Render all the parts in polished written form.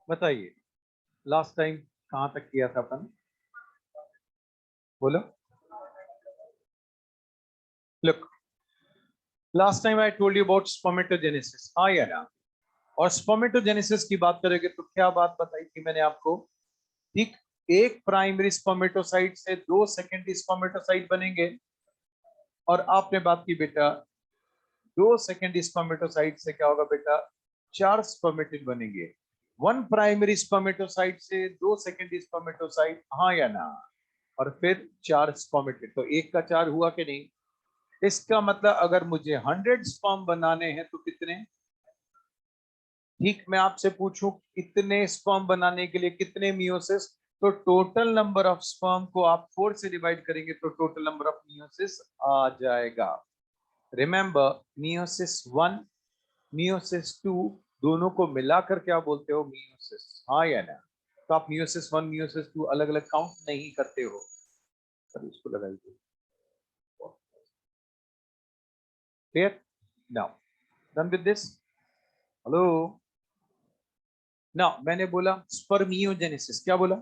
बताइए last time कहां तक किया था अपन? बोलो। Look, last time I told you about spermatogenesis, हाँ या ना? और स्पर्मेटोजेनेसिस की बात करेंगे तो क्या बात बताई थी मैंने आपको? ठीक, एक प्राइमरी स्पर्मेटोसाइट से दो सेकेंडरी स्पर्मेटोसाइट बनेंगे। और आपने बात की बेटा, दो सेकेंडरी स्पर्मेटोसाइट से क्या होगा बेटा? चार स्पर्मेटिड बनेंगे। वन प्राइमरी स्पर्मेटोसाइट से दो सेकेंडरी स्पर्मेटोसाइट, हाँ या ना? और फिर चार स्पर्मेटिड, तो एक का चार हुआ कि नहीं? इसका मतलब अगर मुझे 100 स्पर्म बनाने हैं तो कितने? ठीक, मैं आपसे पूछूं इतने स्पर्म बनाने के लिए कितने मियोसिस? तो टोटल नंबर ऑफ स्पर्म को आप 4 से डिवाइड करेंगे तो टोटल नंबर ऑफ मियोसिस आ जाएगा। रिमेंबर, मियोसिस 1, मियोसिस 2 दोनों को मिलाकर क्या बोलते हो? मियोसिस, हाँ या ना? तो आप मियोसिस 1 मियोसिस 2 अलग अलग काउंट नहीं करते हो। सर इसको लगाइए। Clear? Now done with this. Hello. Now मैंने बोला स्पर्मियोजेनेसिस, क्या बोला?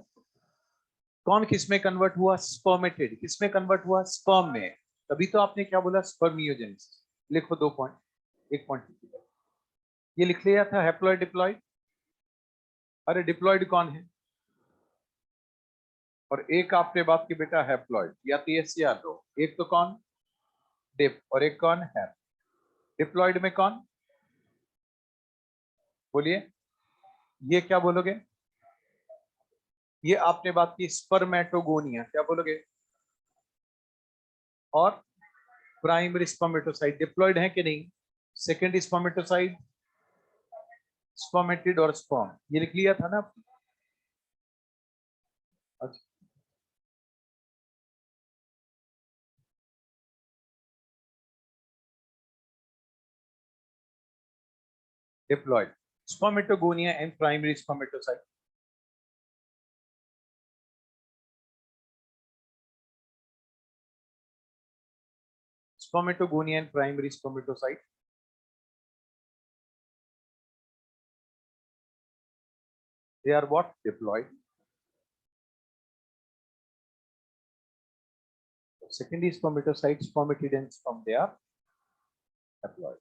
कौन किस में कन्वर्ट हुआ? स्पर्मेटेड। किस में कन्वर्ट हुआ? स्पर्म में। तभी तो आपने क्या बोला? स्पर्मियोजेनेसिस। लिखो 2 पॉइंट, 1 पॉइंट ये लिख लिया था, हैप्लॉइड डिप्लॉइड। अरे डिप्लॉइड कौन है? और एक आपने बात की बेटा हैप्लॉइड, या तो यस या नो। एक तो कौन? डिप, और एक कौन? हैप। डिप्लॉइड में कौन? बोलिए, ये क्या बोलोगे? ये आपने बात की स्पर्मेटोगोनिया, क्या बोलोगे? और प्राइमरी स्पर्मेटोसाइट डिप्लॉइड है कि नहीं? सेकेंडरी स्पर्मेटोसाइट स्पर्मेटिड और स्पर्म, ये लिख लिया था ना? अच्छा, diploid, spermatogonia and primary spermatocyte. Spermatogonia and primary spermatocyte. They are what? Diploid. Secondary spermatocyte, spermatid and sperm, they are haploid.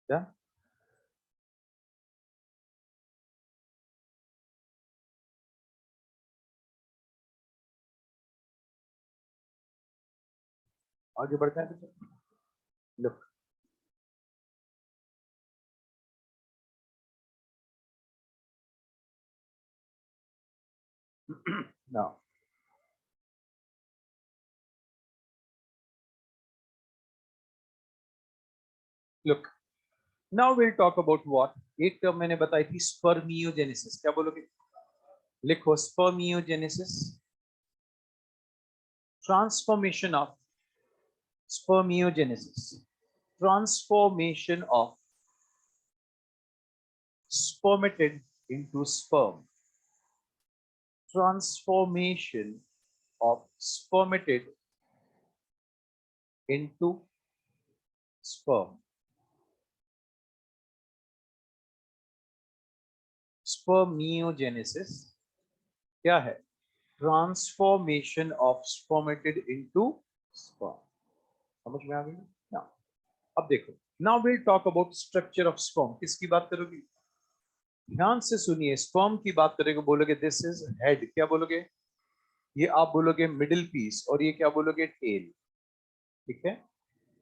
Yeah. आगे बढ़ते हैं बेटा। Look. Now. Look. Now we'll talk about what? एक टर्म मैंने बताई थी spermiogenesis, क्या बोलोगे? लिखो spermiogenesis, transformation of spermiogenesis, transformation of spermatid into sperm, transformation of spermatid into sperm. Spermiogenesis क्या है? Transformation of spermatid into sperm. समझ में आ गई ना? अब देखो, now will talk about structure of sperm. किसकी बात करोगे? ध्यान से सुनिए, स्पर्म की बात करेंगे, बोलोगे दिस इज हेड, क्या बोलोगे? ये आप बोलोगे मिडिल पीस, और ये क्या बोलोगे? टेल। ठीक है?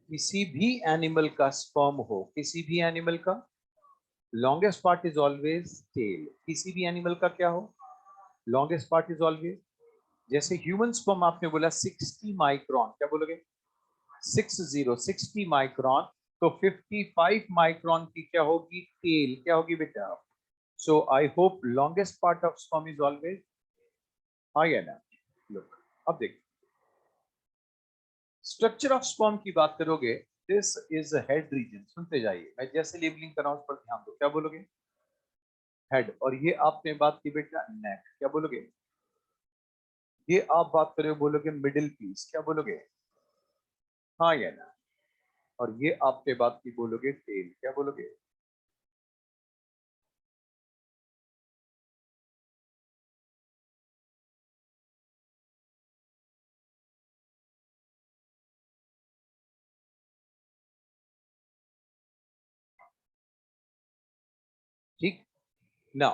किसी भी एनिमल का स्पर्म हो, किसी भी एनिमल का longest part is always tail. किसी भी एनिमल का क्या हो? Longest part is always. जैसे ह्यूमन स्पर्म आपने बोला 60 माइक्रोन, क्या बोलोगे? 60 माइक्रोन। तो 55 माइक्रोन की क्या होगी? टेल, क्या होगी बेटा? So I hope longest part of sperm is always, हाँ या ना? लुक, अब देखो, स्ट्रक्चर ऑफ स्पर्म की बात करोगे, दिस इज हेड रीजन। सुनते जाइए, मैं जैसे लेबलिंग कर रहा हूं उस पर ध्यान दो। क्या बोलोगे? हेड। और ये आपने बात की बेटा नेक, क्या बोलोगे? ये आप बात करो बोलोगे मिडिल पीस, क्या बोलोगे? हाँ या ना? और ये आपके बात की बोलोगे टेल, क्या बोलोगे? ठीक ना?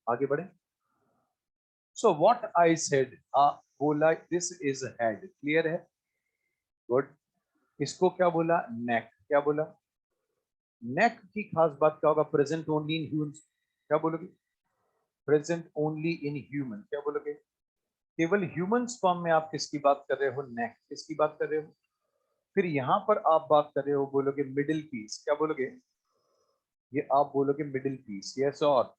आगे बढ़े। सो व्हाट आई सेड, बोला दिस इज हेड, क्लियर है? गुड। इसको क्या बोला? नेक, क्या बोला? नेक की खास बात क्या होगा? प्रेजेंट ओनली इन ह्यूमन, क्या बोलोगे? प्रेजेंट ओनली इन ह्यूमन, क्या बोलोगे? केवल ह्यूमन फॉर्म में आप किसकी बात कर रहे हो? नेक, किसकी बात कर रहे हो? फिर यहां पर आप बात कर रहे हो बोलोगे मिडिल पीस, क्या बोलोगे? ये आप बोलोगे मिडिल पीस, यस। और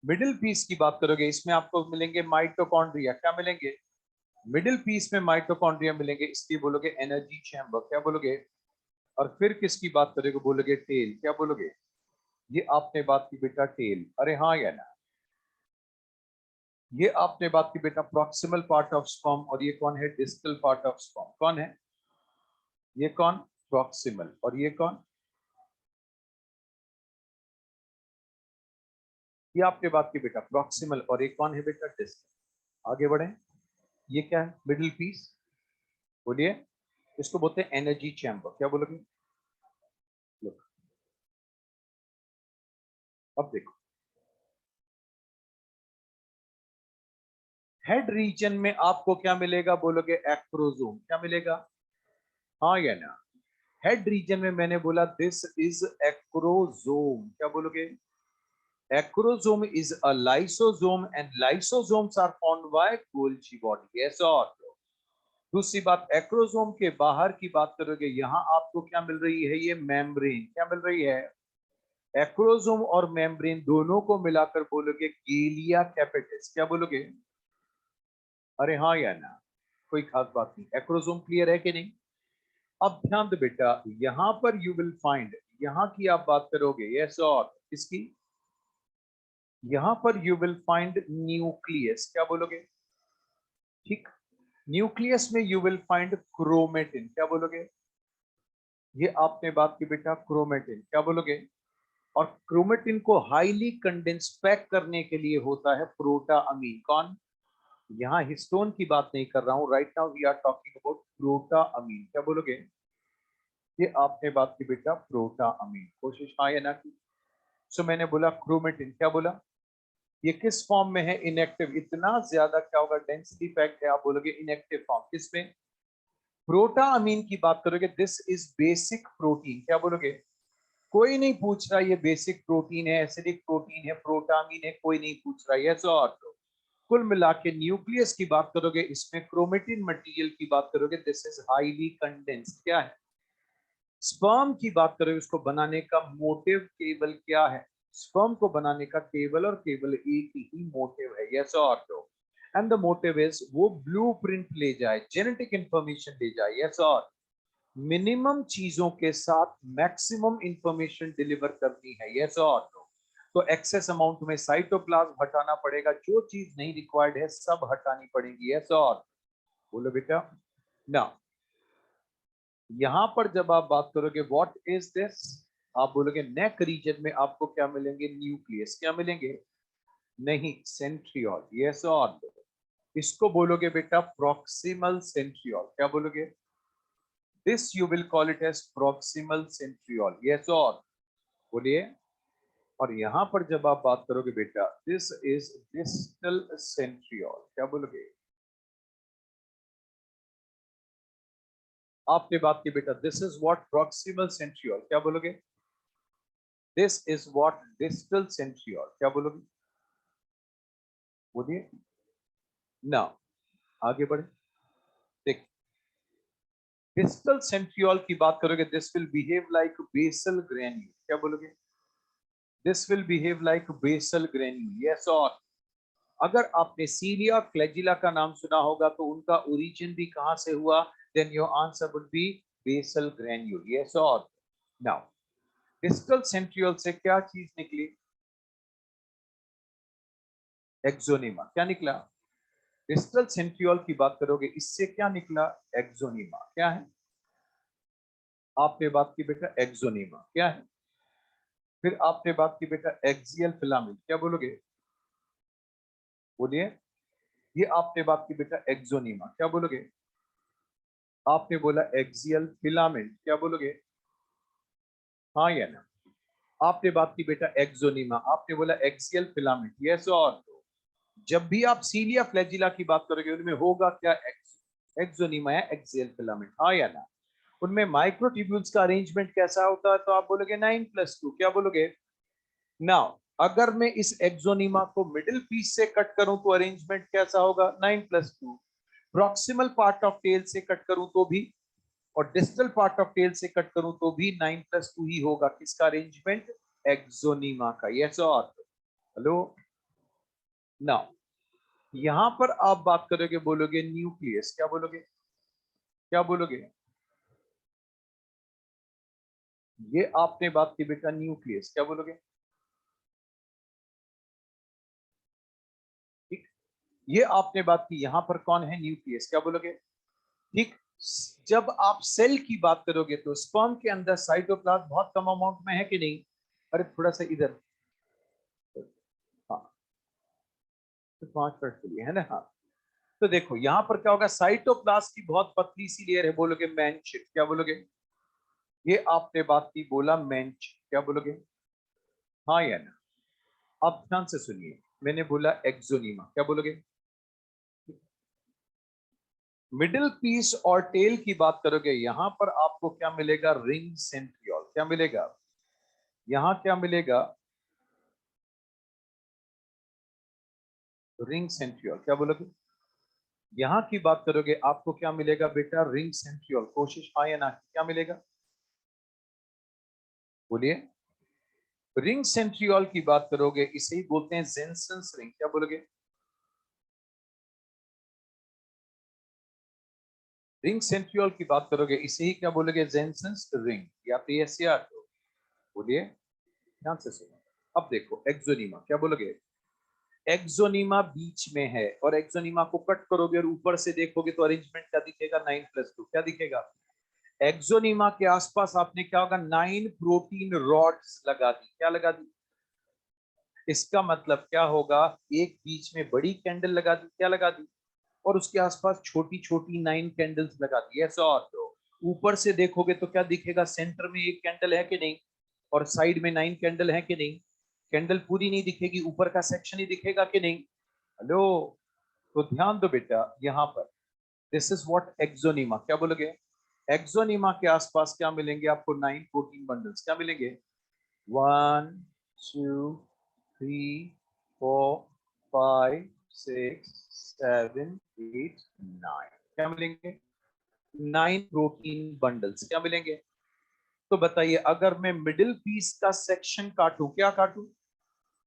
मिडिल पीस की बात करोगे, इसमें आपको मिलेंगे माइटोकॉन्ड्रिया, क्या मिलेंगे? मिडिल पीस में माइटोकॉन्ड्रिया मिलेंगे, इसकी बोलोगे एनर्जी चैम्बर, क्या बोलोगे? और फिर किसकी बात करोगे? बोलोगे टेल, क्या बोलोगे? ये आपने बात की बेटा टेल, अरे हाँ या ना? ये आपने बात की बेटा प्रॉक्सिमल पार्ट ऑफ स्पर्म, और ये कौन है? डिस्टल पार्ट ऑफ स्पर्म, कौन है? ये कौन? प्रॉक्सिमल। और ये कौन? ये आपने बात की बेटा प्रॉक्सिमल, और ये कौन है बेटा? डिस्टल। आगे बढ़े। ये क्या है? मिडिल पीस, बोलिए। इसको बोलते हैं एनर्जी चैम्बर, क्या बोलोगे? Look, अब देखो, हेड रीजन में आपको क्या मिलेगा? बोलोगे एक्रोजोम, क्या मिलेगा? हाँ या ना? हेड रीजन में मैंने बोला दिस इज एक्रोजोम, क्या बोलोगे? Acrosome is a lysosome and lysosomes are formed by Golgi body. Yes or no? दूसरी बात, एक्रोसोम के बाहर की बात करोगे, यहां आपको क्या मिल रही है? ये मेम्ब्रेन, क्या मिल रही है? एक्रोसोम और मेम्ब्रेन दोनों को मिलाकर बोलोगे गेलिया कैपिटस, क्या बोलोगे? अरे हाँ या ना? कोई खास बात नहीं। एक्रोसोम क्लियर है कि नहीं? अब ध्यान दो बेटा, यहां पर यू विल फाइंड, यहां की आप बात करोगे, यस और किसकी? यहां पर यू विल फाइंड न्यूक्लियस, क्या बोलोगे? ठीक। न्यूक्लियस में यू विल फाइंड क्रोमेटिन, क्या बोलोगे? ये आपने बात की बेटा क्रोमेटिन, क्या बोलोगे? और क्रोमेटिन को हाईली कंडेंस पैक करने के लिए होता है प्रोटा अमीन, कौन? यहाँ हिस्टोन की बात नहीं कर रहा हूं, right now we are talking about protamine, क्या बोलोगे? ये आपने बात की बेटा प्रोटा अमीन, कोशिश हाँ या ना की? सो मैंने बोला क्रोमेटिन, क्या बोला? ये किस फॉर्म में है? इनएक्टिव। इतना ज्यादा क्या होगा? डेंसिटी पैक्ड है, आप बोलोगे इनएक्टिव फॉर्म। किसमें? प्रोटा अमीन की बात करोगे, दिस इज बेसिक प्रोटीन, क्या बोलोगे? कोई नहीं पूछ रहा ये बेसिक प्रोटीन है, एसिडिक प्रोटीन है, प्रोटामीन है, कोई नहीं पूछ रहा। यस और no? कुल मिला के न्यूक्लियस की बात करोगे, इसमें क्रोमेटिन मटेरियल की बात करोगे, दिस इज हाईली कंडेंस्ड, क्या है? स्पर्म की बात करोगे, उसको बनाने का मोटिव केवल क्या है? स्पर्म को बनाने का केवल और केवल एक ही मोटिव है, यस और no? And the motive is वो ब्लूप्रिंट ले जाए, जेनेटिक इंफॉर्मेशन ले जाए, यस और मिनिमम चीजों के साथ मैक्सिमम इंफॉर्मेशन डिलीवर करनी है, यस और नो? तो एक्सेस अमाउंट में साइटोप्लाज्म हटाना पड़ेगा, जो चीज नहीं रिक्वायर्ड है सब हटानी पड़ेगी, यस और बोलो बेटा ना? यहां पर जब आप बात करोगे व्हाट इज दिस, आप बोलोगे नेक रीजन में आपको क्या मिलेंगे? न्यूक्लियस, क्या मिलेंगे? नहीं, सेंट्रियोल, यस और नो? इसको बोलोगे बेटा प्रॉक्सिमल सेंट्रियोल, क्या बोलोगे? This you will call it as proximal centriole, yes और बोलिए। और यहां पर जब आप बात करोगे बेटा दिस इज डिस्टल सेंट्रियोल, क्या बोलोगे? आपने बात की बेटा this is what proximal centriole, क्या बोलोगे? This is what distal centriole, क्या बोलोगे? बोलिए ना। आगे बढ़े। देख, डिस्टल सेंट्रियोल की बात करोगे, this will behave like basal granule, क्या बोलोगे? This will behave like basal granule, yes और? अगर आपने सीलिया फ्लैजिला का नाम सुना होगा तो उनका ओरिजिन भी कहां से हुआ? Then your answer would be basal granule, yes और? नाउ डिस्टल सेंट्रियोल से क्या चीज निकली? एक्सोनिमा, क्या निकला? डिस्टल सेंट्रियोल की बात करोगे, इससे क्या निकला? एक्सोनीमा। क्या है? आपने बात की बेटा एक्सोनीमा क्या है? फिर आपने बात की बेटा एक्सियल फिलामेंट, क्या बोलोगे? बोलिए। ये आपने बात की बेटा एक्सोनीमा, क्या बोलोगे? आपने बोला एक्सियल फिलामेंट, क्या बोलोगे? हाँ या ना? आपने बात की बेटा एक्सोनीमा, आपने बोला एक्सियल फिलामेंट, यस और no? जब भी आप सीलिया फ्लैजिला की बात करोगे उनमें होगा क्या? एक्सोनीमा या एक्सियल फिलामेंट, हाँ या ना? उनमें माइक्रोट्यूब्यूल्स का अरेंजमेंट कैसा होता है? तो आप बोलोगे 9+2, क्या बोलोगे? नाउ अगर मैं इस एक्सोनीमा को मिडिल पीस से कट करूं तो अरेंजमेंट कैसा होगा? 9+2। प्रॉक्सिमल पार्ट ऑफ टेल से कट करूं तो भी, और डिस्टल पार्ट ऑफ टेल से कट करूं तो भी 9+2 ही होगा। किसका अरेंजमेंट? एक्सोनीमा का, यस और हेलो। नाउ यहां पर आप बात करोगे, बोलोगे न्यूक्लियस, क्या बोलोगे? क्या बोलोगे? ये आपने बात की बेटा न्यूक्लियस, क्या बोलोगे? ठीक। ये आपने बात की, यहां पर कौन है? न्यूक्लियस, क्या बोलोगे? ठीक। जब आप सेल की बात करोगे तो स्पर्म के अंदर साइटोप्लाज्म बहुत कम अमाउंट में है कि नहीं? अरे थोड़ा सा इधर, हाँ, तो 5 मिनट के लिए है ना, हाँ। तो देखो यहां पर क्या होगा, साइटोप्लाज्म की बहुत पतली सी लेयर है, बोलोगे मेंशिट, क्या बोलोगे? ये आपने बात की, बोला मेंशिट, क्या बोलोगे? हाँ या ना? आप ध्यान से सुनिए, मैंने बोला एक्सोनीमा, क्या बोलोगे? मिडिल पीस और टेल की बात करोगे, यहां पर आपको क्या मिलेगा? रिंग सेंट्रियोल, क्या मिलेगा? यहां क्या मिलेगा? रिंग सेंट्रियोल, क्या बोलोगे? यहां की बात करोगे आपको क्या मिलेगा बेटा? Ring centriole. कोशिश हाँ या ना, क्या मिलेगा? बोलिए। रिंग सेंट्रियोल की बात करोगे, इसे ही बोलते हैं जेनसेंस रिंग, क्या बोलोगे? रिंग सेंट्रियोल की बात करोगे, इसे ही क्या बोलोगे? जेनसेंस रिंग, या तो यस या तो। बोलिए, ध्यान से सुनो। अब देखो एक्सोनीमा, क्या बोलोगे? एक्सोनीमा बीच में है, और एक्सोनीमा को कट करोगे और ऊपर से देखोगे तो अरेंजमेंट क्या दिखेगा? 9+2, क्या दिखेगा? एक्सोनीमा के आसपास आपने क्या होगा? 9 प्रोटीन रॉड्स लगा दी, क्या लगा दी? इसका मतलब क्या होगा? एक बीच में बड़ी कैंडल लगा दी, क्या लगा दी? और उसके आसपास छोटी छोटी 9 कैंडल्स लगा दी, ऐसा। और तो ऊपर से देखोगे तो क्या दिखेगा? सेंटर में एक कैंडल है कि नहीं, और साइड में 9 कैंडल है कि नहीं? कैंडल पूरी नहीं दिखेगी, ऊपर का सेक्शन ही दिखेगा कि नहीं? हेलो। तो ध्यान दो बेटा यहां पर, दिस इज व्हाट एक्सोनीमा, क्या बोलोगे? एक्सोनीमा के आसपास क्या मिलेंगे आपको? 9 प्रोटीन बंडल्स, क्या मिलेंगे? 1 2 3 4 5 6 7 8 9, क्या मिलेंगे? 9 प्रोटीन बंडल्स, क्या मिलेंगे? तो बताइए, अगर मैं मिडिल पीस का सेक्शन काटूं, क्या काटूं?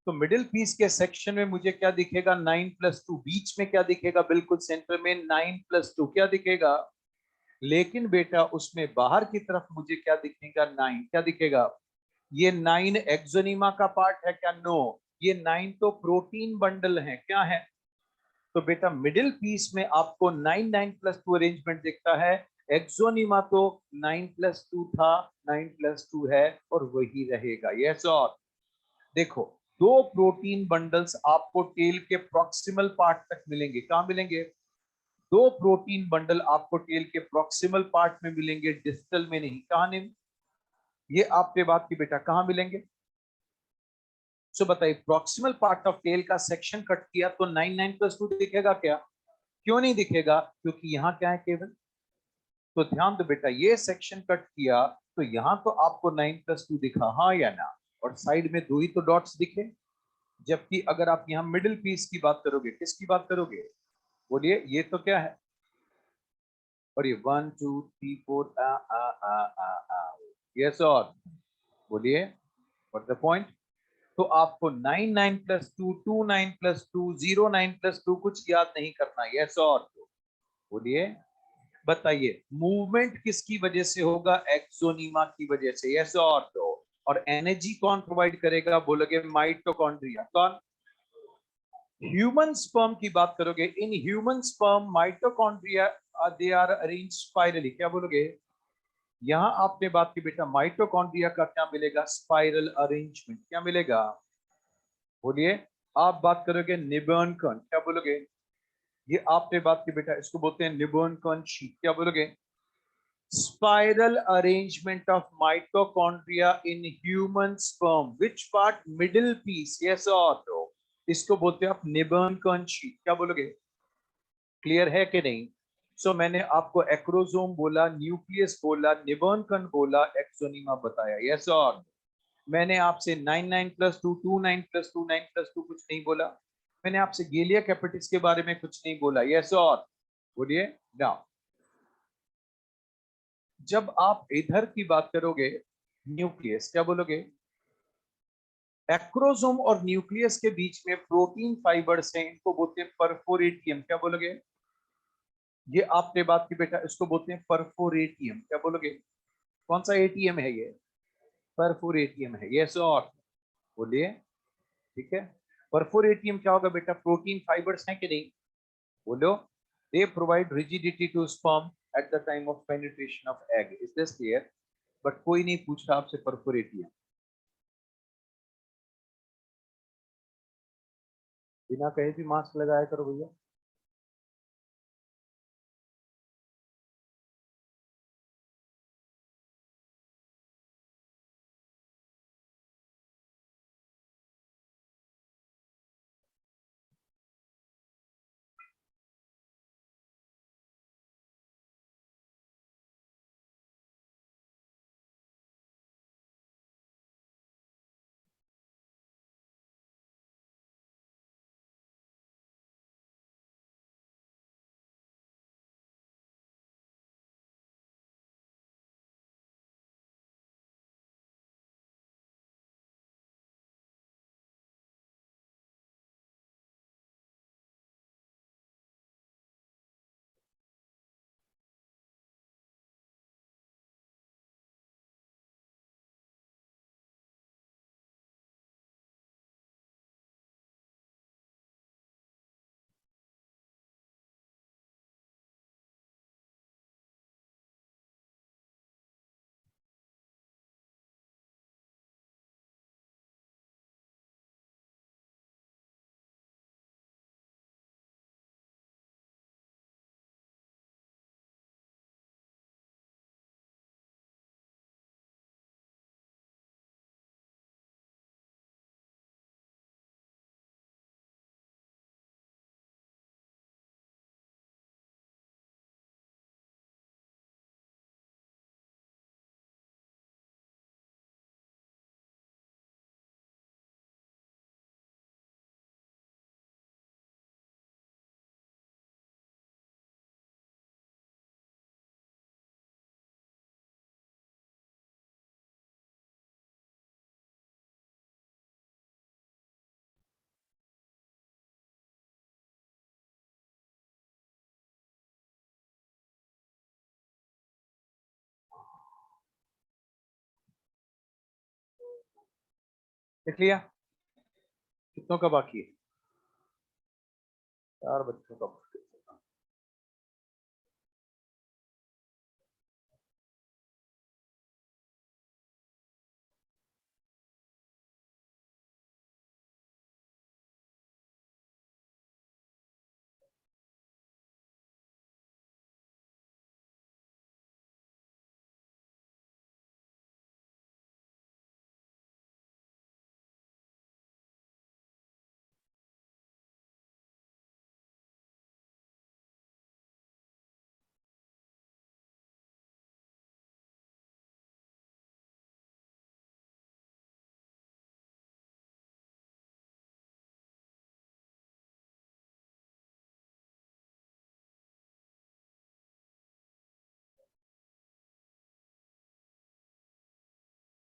तो मिडिल पीस के सेक्शन में मुझे क्या दिखेगा? 9+2। बीच में क्या दिखेगा? बिल्कुल सेंटर में 9+2, क्या दिखेगा? लेकिन बेटा उसमें बाहर की तरफ मुझे क्या दिखेगा? 9, क्या दिखेगा? ये 9 एक्सोनीमा का पार्ट है क्या? नो, ये 9 तो प्रोटीन बंडल है, क्या है? तो बेटा मिडिल पीस में आपको 9 9+2 अरेंजमेंट दिखता है। एक्सोनीमा तो 9+2 था, 9+2 है, और वही रहेगा, यस और। देखो, दो प्रोटीन बंडल्स आपको टेल के प्रॉक्सिमल पार्ट तक मिलेंगे, कहां मिलेंगे? दो प्रोटीन बंडल आपको टेल के प्रॉक्सिमल पार्ट में मिलेंगे, डिस्टल में नहीं, कहां नहीं? ये आपने बात की बेटा, कहां मिलेंगे? सो बताइए, प्रॉक्सिमल पार्ट ऑफ टेल का सेक्शन कट किया तो 9 9+2 दिखेगा क्या? क्यों नहीं दिखेगा? क्योंकि यहाँ क्या है केवल। तो ध्यान दो बेटा, ये सेक्शन कट किया तो यहाँ तो आपको 9+2 दिखा, हाँ या ना? और साइड में दो ही तो डॉट्स दिखे। जबकि अगर आप यहाँ मिडिल पीस की बात करोगे, किसकी बात करोगे? बोलिए, ये तो क्या है? और ये 1 2 3 4 आ आ आ आ आ, यस और। बोलिए, व्हाट द पॉइंट? तो आपको 9 9+2 2 9+2 0 9+2 कुछ याद नहीं करना, यस और। बोलिए, बताइए मूवमेंट किसकी वजह से होगा? एक्सोनीमा की वजह से, यस और तो। और एनर्जी कौन प्रोवाइड करेगा? बोलोगे माइटोकॉन्ड्रिया, कौन? ह्यूमन स्पर्म की बात करोगे, in human sperm mitochondria they are arrange spirally, क्या बोलोगे? यहां आपने बात की बेटा, माइटोकॉन्ड्रिया का क्या मिलेगा? स्पाइरल अरेंजमेंट, क्या मिलेगा? बोलिए। आप बात करोगे निबर्न कण, क्या बोलोगे? ये आपने बात की बेटा, इसको बोलते हैं निबर्न कण शीट, क्या बोलोगे? Spiral arrangement of mitochondria in human sperm, which part? Middle piece, yes और नो? इसको बोलते हैं आप निबर्न कण शीट, क्या बोलोगे? क्लियर है कि नहीं? सो मैंने आपको एक्रोसोम बोला, न्यूक्लियस बोला, निबर्न कण बोला, एक्सोनिमा बताया, यस और? मैंने आपसे 99+2 29+2 कुछ नहीं बोला। मैंने आपसे गेलिया कैपिटिस के बारे में कुछ नहीं बोला, यस और? बोलिए ना। जब आप इधर की बात करोगे न्यूक्लियस, क्या बोलोगे? एक्रोसोम और न्यूक्लियस के बीच में प्रोटीन फाइबर्स हैं, इनको बोलते हैं परफोरेटियम, क्या बोलोगे? ये आपने बात की बेटा, इसको बोलते हैं परफोरेटियम, क्या बोलोगे? कौन सा एटीएम है ये? परफोरेटियम है, यस और? बोलिए। ठीक है। परफोरेटियम क्या होगा बेटा? प्रोटीन फाइबर्स हैं कि नहीं? बोलो। They provide rigidity to sperm at the time of penetration of egg, is this clear? But कोई नहीं पूछ रहा आपसे परफोरेटियम। बिना कहे भी मास्क लगाया करो भैया। देख लिया? कितनों का बाकी है? 4 बच्चों का बाकी है।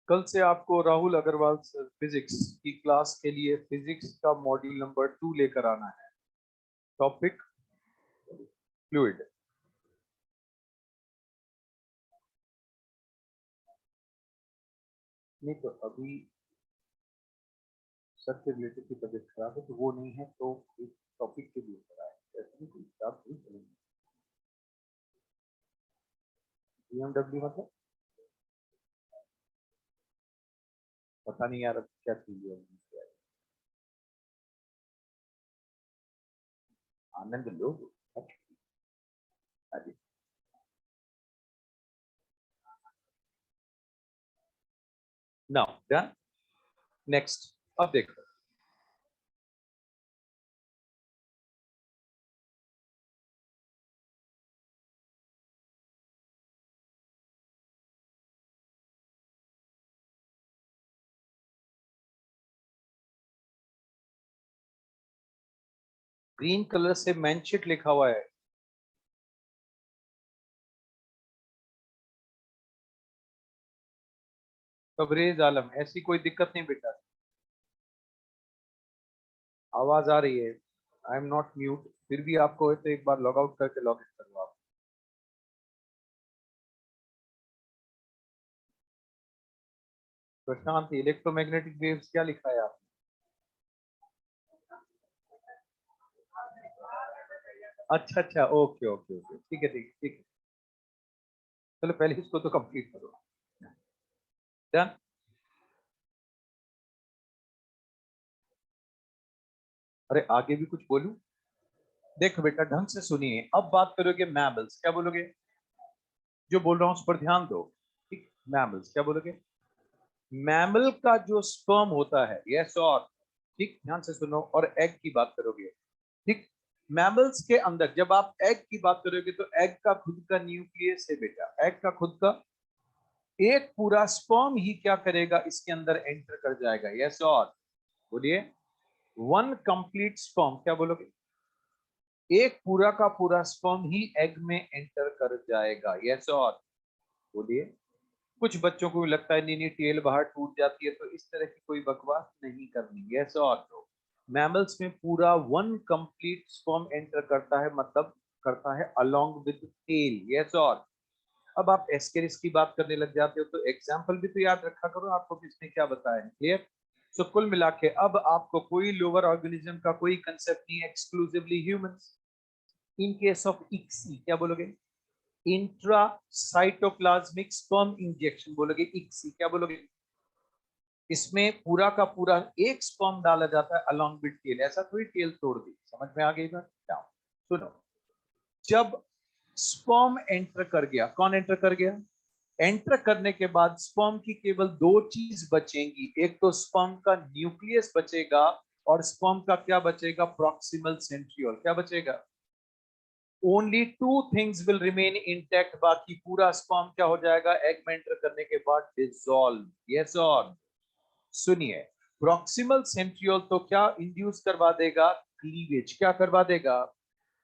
कल से आपको राहुल अग्रवाल सर फिजिक्स की क्लास के लिए फिजिक्स का मॉड्यूल नंबर 2 लेकर आना है। Topic fluid. नहीं तो अभी सर के रिलेटेड की तबीयत खराब है तो वो नहीं है, तो एक टॉपिक के लिए कराए, ऐसे नहीं कोई बात नहीं चलेगी। BMW मतलब पता नहीं यार अब क्या चीज है। आनंद लो। अरे नाउ डन। नेक्स्ट, अब देखो ग्रीन कलर से मैनशिट लिखा हुआ है। तबरेज आलम, ऐसी कोई दिक्कत नहीं बेटा, आवाज आ रही है। आई एम नॉट म्यूट, फिर भी आपको है तो एक बार लॉग आउट करके लॉग इन करो आप। प्रशांत, इलेक्ट्रोमैग्नेटिक वेव्स क्या लिखा है आप? अच्छा अच्छा, ओके ओके ओके, ठीक है ठीक है ठीक है। चलो पहले इसको तो कंप्लीट करो। डन। अरे आगे भी कुछ बोलूं? देखो बेटा ढंग से सुनिए, अब बात करोगे मैमल्स, क्या बोलोगे? जो बोल रहा हूं उस पर ध्यान दो। ठीक, मैमल्स क्या बोलोगे? मैमल का जो स्पर्म होता है, यस और, ठीक ध्यान से सुनो, और एग की बात करोगे। ठीक, मैमल्स के अंदर जब आप एग की बात करोगे तो एग का खुद का न्यूक्लियस है बेटा, एग का खुद का एक पूरा स्पर्म ही क्या करेगा, इसके अंदर एंटर कर जाएगा, यस और, बोलिए। वन कंप्लीट स्पर्म, क्या बोलोगे? एक पूरा का पूरा स्पर्म ही एग में एंटर कर जाएगा, यस और, बोलिए। कुछ बच्चों को भी लगता है नहीं नहीं टेल बाहर टूट जाती है, तो इस तरह की कोई बकवास नहीं करनी, यस और नो। मैमल्स में पूरा वन कंप्लीट स्पर्म एंटर करता है, मतलब करता है अलोंग विद टेल, यस और। अब आप एस्केरिस की बात करने लग जाते हो तो एग्जाम्पल भी तो याद रखा करो, आपको किसने क्या बताया है, क्लियर? सो कुल मिला के अब आपको कोई लोअर ऑर्गेनिज्म का कोई कंसेप्ट नहीं है, exclusively humans. In case of ICSI क्या बोलोगे? इंट्रा साइटोप्लाज्मिक स्पर्म इंजेक्शन बोलोगे, इक्सी क्या बोलोगे? इसमें पूरा का पूरा एक स्पर्म डाला जाता है अलोंग विद टेल, ऐसा कोई टेल तोड़ दी, समझ में आ गई बात? क्या सुनो, जब स्पर्म एंटर कर गया, कौन एंटर कर गया? एंटर करने के बाद स्पर्म की केवल दो चीज बचेंगी, एक तो स्पर्म का न्यूक्लियस बचेगा और स्पर्म का क्या बचेगा, प्रॉक्सिमल सेंट्रियोल, क्या बचेगा? Only two things will remain intact, बाकी पूरा स्पर्म क्या हो जाएगा एग में एंटर करने के बाद, डिसॉल्व, यस और। सुनिए, प्रॉक्सिमल सेंट्रियोल तो क्या इंड्यूस करवा देगा, क्लीवेज, क्या करवा देगा?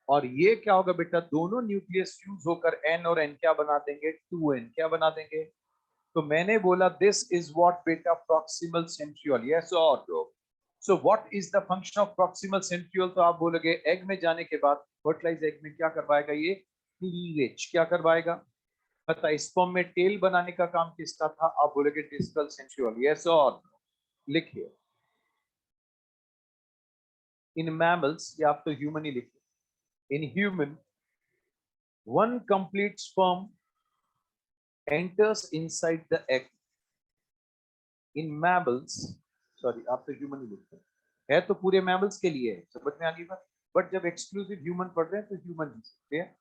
और ये क्या होगा बेटा, दोनों न्यूक्लियस फ्यूज होकर एन और एन क्या बना देंगे, 2n, क्या बना देंगे? तो मैंने बोला दिस इज व्हाट बेटा प्रॉक्सिमल सेंट्रियोल, यस और no. So what is the function of proximal centriole? तो आप बोलोगे एग में जाने के बाद फर्टिलाइज एग में क्या करवाएगा ये, क्लीवेज, क्या करवाएगा? पता स्पर्म में टेल बनाने का काम किसका था? आप बोलोगे डिस्टल सेंट्रियोल, यस और नो। लिखिए, इन मैमल्स, या आप तो ह्यूमन ही लिखिए, in human one complete sperm enters inside the egg in mammals, sorry आप तो ह्यूमन ही लिखते हैं, है तो पूरे मैमल्स के लिए है, समझ में आ गई बात? बट जब एक्सक्लूसिव ह्यूमन पढ़ रहे हैं तो ह्यूमन ही सकते हैं।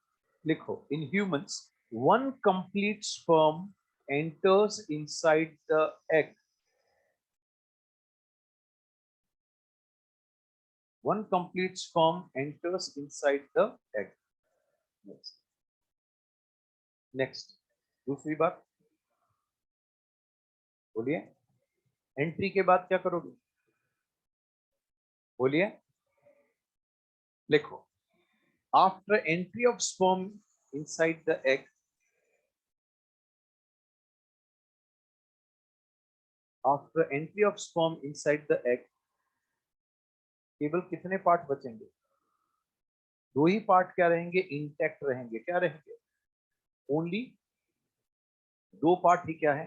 लिखो, in humans one complete sperm enters inside the egg, one complete sperm enters inside the egg। next next दूसरी बात बोलिए, एंट्री के बाद क्या करोगे, बोलिए, लिखो, after entry of sperm inside the egg, after entry of sperm inside the egg, केवल कितने पार्ट बचेंगे? दो ही पार्ट क्या रहेंगे, इंटैक्ट रहेंगे, क्या रहेंगे? ओनली दो पार्ट ही क्या है,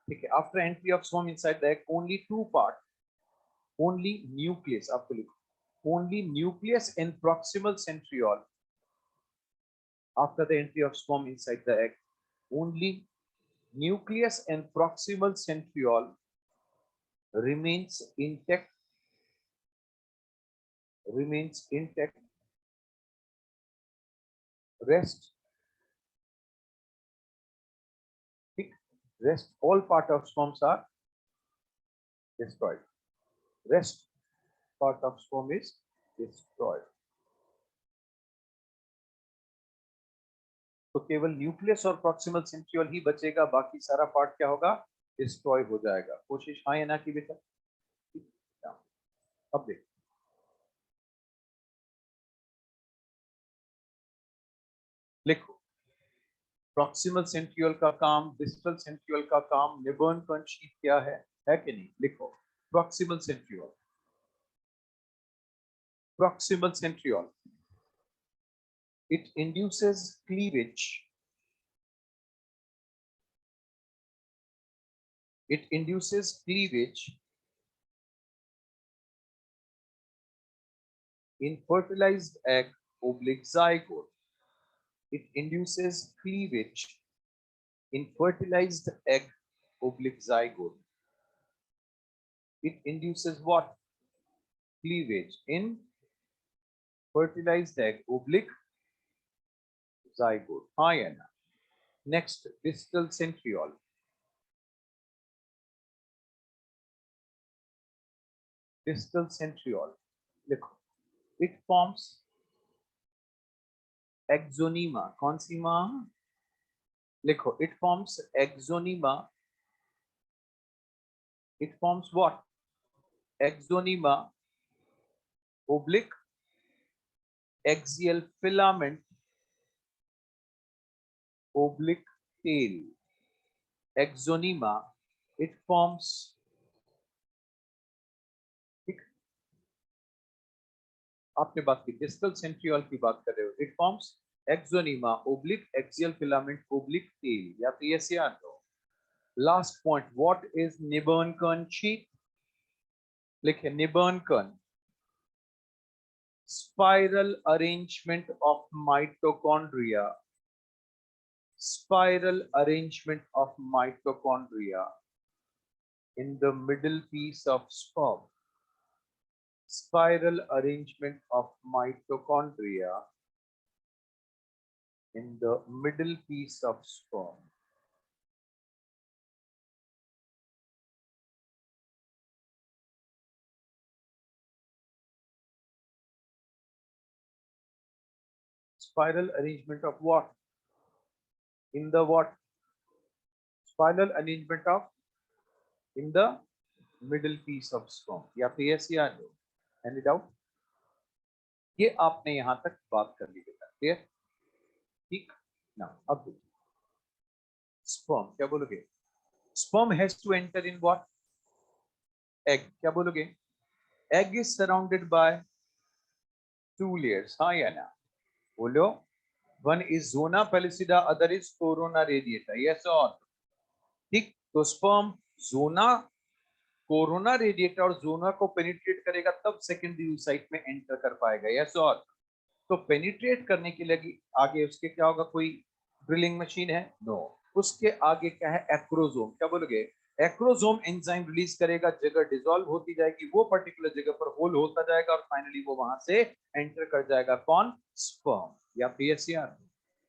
ठीक है? After entry of sperm inside the egg only two part, only nucleus, आपको लिखो only nucleus and proximal centriole after the entry of sperm inside the egg. Only nucleus and proximal centriole remains intact. Rest all part of sperms are destroyed. Rest part of sperm is destroyed. तो केवल nucleus और proximal centriole ही बचेगा, बाकी सारा part क्या होगा, destroy हो जाएगा। कोशिश हाँ या ना की बेटा। अब देख, लिखो प्रॉक्सिमल सेंट्रियोल का काम, डिस्टल सेंट्रियोल का काम, निबर्न कण शीथ क्या है कि नहीं? लिखो proximal centriole. Proximal centriole, it induces cleavage. It induces cleavage in fertilized egg oblique zygote. It induces cleavage in fertilized egg oblique zygote. It induces what? Cleavage in fertilized egg oblique zygote. हाँ या ना? Next, distal centriole. Distal centriole. लिखो, it forms एक्सोनीमा। कौन सी माँ? लिखो, it forms एक्सोनीमा। It forms what? Exonyma oblique axial filament oblique tail. Exonyma, it forms, ठीक, आपने बात की डिस्टल सेंट्रियोल की बात कर रहे हो। It forms exonyma oblique axial filament oblique tail, या तो ऐसे याद हो। Last point, what is Nibern kern sheath? लिखे Nibern kern, spiral arrangement of mitochondria. Spiral arrangement of mitochondria in the middle piece of sperm. Spiral arrangement of mitochondria in the middle piece of sperm. Spiral arrangement of what? In the what? Spiral arrangement of in the middle piece of sperm. या फिर yes या no? Any doubt? ये आपने यहां तक बात कर ली बेटा, क्लियर? ठीक ना? अब देखिए, sperm क्या बोलोगे? Sperm has to enter in what? Egg. क्या बोलोगे? Egg is surrounded by two layers. हाँ या ना? बोलो, one is zona pellucida, other is corona radiata. Yes or no? ठीक, तो स्पर्म जोना, कोरोना रेडिएटर और जोना को पेनिट्रेट करेगा तब सेकेंडरी साइट में एंटर कर पाएगा। यस और? तो पेनिट्रेट करने के लिए आगे उसके क्या होगा? कोई ड्रिलिंग मशीन है? नो। उसके आगे क्या है? एक्रोजोम। क्या बोलोगे? एक्रोजोम एंजाइम रिलीज करेगा, जगह डिसॉल्व होती जाएगी, वो पर्टिकुलर जगह पर होल होता जाएगा और फाइनली वो वहां से एंटर कर जाएगा। कौन? स्पर्म। या पीएससीआर?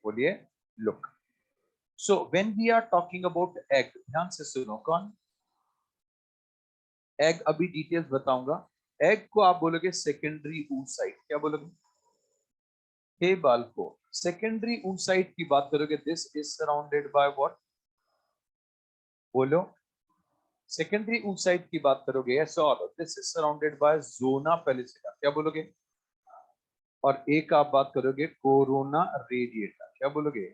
बोलिए। Look, so when we are talking about egg, ध्यान से सुनो। कौन? एग, अभी डिटेल्स बताऊंगा। एग को आप बोलोगे सेकेंडरी oocyte। क्या बोलोगे? हे बाल को सेकेंडरी oocyte की बात करोगे, this is surrounded by what? बोलो। सेकेंडरी oocyte की बात करोगे, यस और? This is surrounded by zona pellucida. क्या बोलोगे? और एक आप बात करोगे कोरोना रेडिएटा। क्या बोलोगे?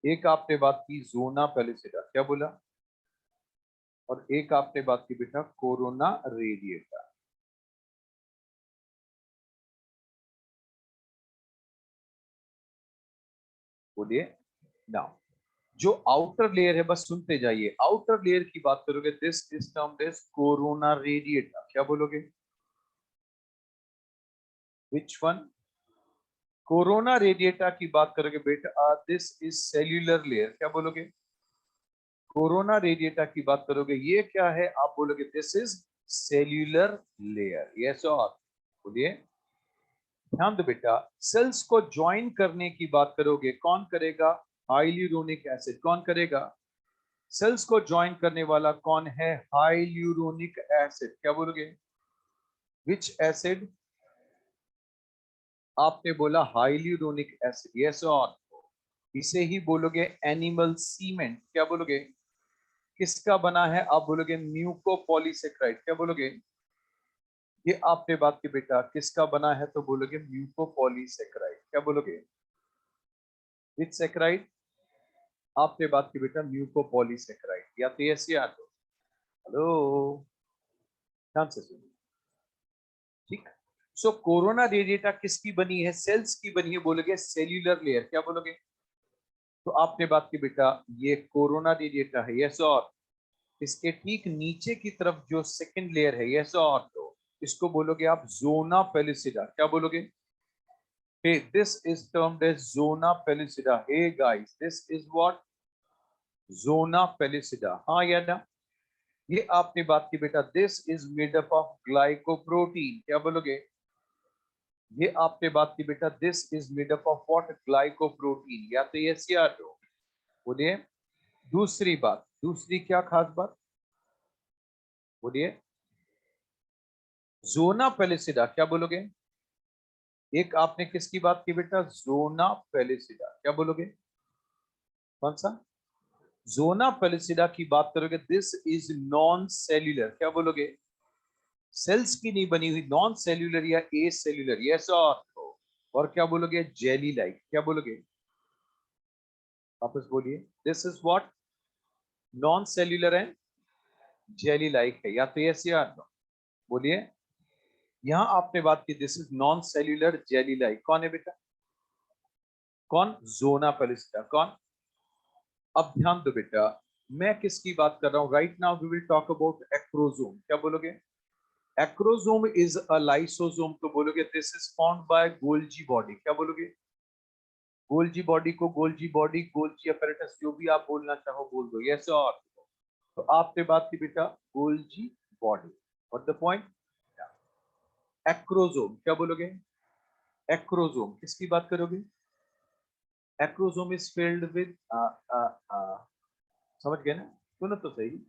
एक आपने बात की जोना पेलिसिडा। क्या बोला? और एक आपने बात की बेटा कोरोना रेडिएटा। बोलिए। नाउ जो आउटर लेयर है, बस सुनते जाइए। आउटर लेयर की बात करोगे, this is termed as corona radiata. क्या बोलोगे? Which one? कोरोना रेडिएटा की बात करोगे बेटा, दिस इज सेल्यूलर लेयर, क्या बोलोगे? कोरोना रेडिएटा की बात करोगे, ये क्या है? आप बोलोगे this is cellular layer. Yes और बोलिए। ध्यान दो बेटा, सेल्स को ज्वाइन करने की बात करोगे, कौन करेगा? Hyaluronic acid. कौन करेगा? सेल्स को ज्वाइन करने वाला कौन है? Hyaluronic acid. क्या बोलोगे? विच एसिड? आपने बोला हाइल्यूरोनिक एसिड। यस और इसे ही बोलोगे एनिमल सीमेंट। क्या बोलोगे? किसका बना है? आप बोलोगे म्यूकोपॉलीसेक्राइड। क्या बोलोगे? ये आपने बात की बेटा, किसका बना है? तो बोलोगे म्यूकोपॉलीसेक्राइड। क्या बोलोगे? विच सेक्राइड? आपने बात की बेटा म्यूकोपॉलीसेक्राइड। या तो यस या तो हेलो, ध्यान से सुनिए। ठीक। सो कोरोना रेडिएटा किसकी बनी है? सेल्स की बनी है। बोलोगे सेल्यूलर लेयर। क्या बोलोगे? तो आपने बात की बेटा, ये कोरोना रेडिएटा है। यस और इसके ठीक नीचे की तरफ जो सेकंड लेयर है, यस और तो इसको बोलोगे आप जोना पेलिसिडा। क्या बोलोगे? Hey, this is termed as zona pellucida. Hey guys, this is what? Zona pellucida. हाँ या ना? ये आपने बात की बेटा, this is made up of glycoprotein. क्या बोलोगे? ये आपने बात की बेटा, this is made up of what? Glycoprotein. या तो यस या नो बोलिए। दूसरी बात, दूसरी क्या खास बात बोलिए? Zona pellucida. क्या बोलोगे? एक आपने किसकी बात की बेटा? Zona pellucida. क्या बोलोगे? कौन सा? जोना पेलिसिडा की बात करोगे, दिस इज नॉन सेल्यूलर। क्या बोलोगे? सेल्स की नहीं बनी हुई, नॉन सेल्यूलर या ए सेल्यूलर। यस और क्या बोलोगे? Jelly like. क्या बोलोगे? वापस बोलिए। This is what? Non cellular and jelly like है। या तो यस या नो बोलिए। यहां आपने बात की this is non cellular jelly like. कौन है बेटा? कौन? Zona pellucida. कौन? अब ध्यान दो बेटा, मैं किसकी बात कर रहा हूं? Right now we will talk about acrosome. क्या बोलोगे? Acrosome is a lysosome. तो बोलोगे this is found by Golgi body. क्या बोलोगे? गोल्जी बॉडी को गोल्जी बॉडी, गोल्जी अपैरेटस, जो भी आप बोलना चाहो बोल दो। यस और तो आपने बात की बेटा Golgi body. What the point? Acrosome. क्या बोलोगे? एक्रोसोम किसकी बात करोगे? एक्रोसोम इज फिल्ड विद समझ गए ना? सुनो तो सही।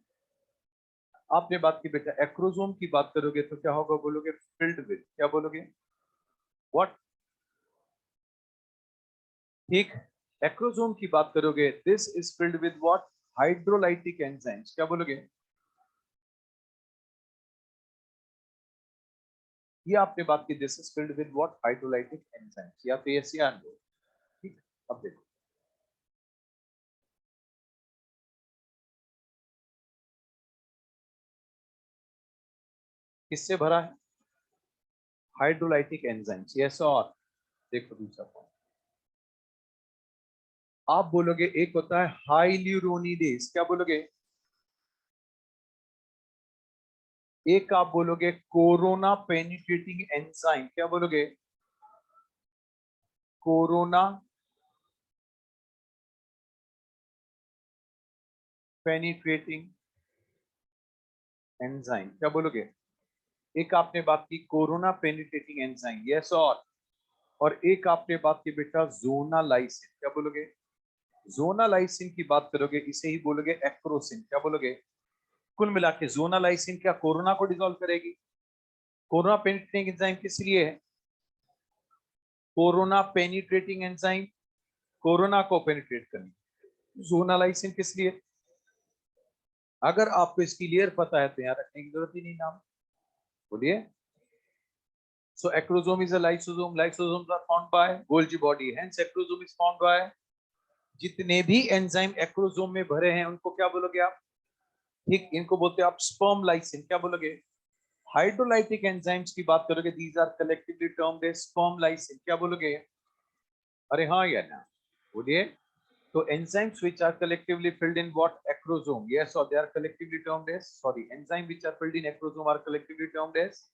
आपने बात की बेटा एक्रोसोम की बात करोगे तो क्या होगा? बोलोगे फिल्ड विद। क्या बोलोगे? व्हाट? ठीक। एक्रोसोम की बात करोगे, this is filled with what? Hydrolytic enzymes. क्या बोलोगे? ये आपने बात की, this is filled with what? Hydrolytic enzymes. या तो यस या नो। ठीक। अब देखो, किससे भरा है? Hydrolytic enzymes. यस और देखो दूसरा पॉइंट, आप बोलोगे एक होता है हाइल्यूरोनिडेज। क्या बोलोगे? एक आप बोलोगे कोरोना पेनिट्रेटिंग एंजाइम। क्या बोलोगे? Corona penetrating enzyme. क्या बोलोगे? एक आपने बात की कोरोना पेनिट्रेटिंग एंजाइम। यस और एक आपने बात की बेटा जोना लाइसिन। क्या बोलोगे? जोना लाइसिन की बात करोगे, इसे ही बोलोगे एक्रोसिन। क्या बोलोगे? कुल मिला के जोना लाइसिन क्या कोरोना को डिसॉल्व करेगी? कोरोना पेनिट्रेटिंग एंजाइम किस लिए है? कोरोना पेनिट्रेटिंग एंजाइम कोरोना को पेनिट्रेट करनी। जोना लाइसिन किस लिए? अगर आपको इसकी लेयर पता है तो यहाँ रखने की जरूरत ही नहीं नाम। बोलिए। So acrosome is a lysosome. Lysosomes are found by Golgi body. Hence acrosome is found by, जितने भी एंजाइम एक्रोसोम में भरे हैं उनको क्या बोलोगे आप? ठीक, इनको बोलते हैं आप स्पर्म लाइसिन। क्या बोलोगे? हाइड्रोलाइटिक एंजाइम्स की बात करोगे, these are collectively termed as sperm lysin. क्या बोलोगे? अरे हाँ या ना बोलिए। So enzymes which are collectively filled in what? Acrosome. Yes, or they are collectively termed as, sorry, enzyme which are filled in acrosome are collectively termed as.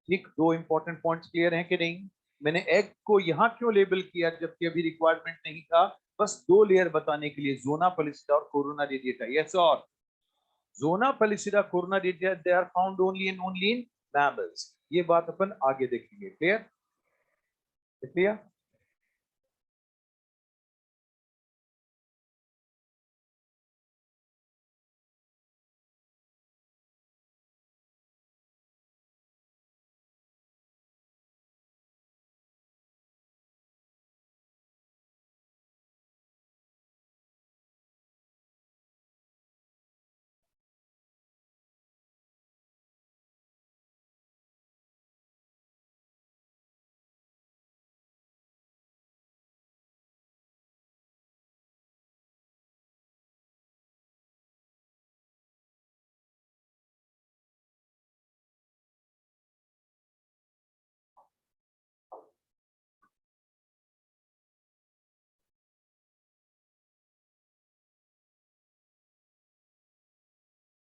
ठीक, दो important points clear हैं कि नहीं? मैंने एग को यहाँ क्यों label किया जबकि अभी रिक्वायरमेंट नहीं था? बस दो लेयर बताने के लिए, जोना पेलिसिडा और कोरोना रेडिएटा. यस, और zona pellucida, corona radiata, they are found only in mammals. ये बात अपन आगे देखेंगे. क्लियर? क्लियर?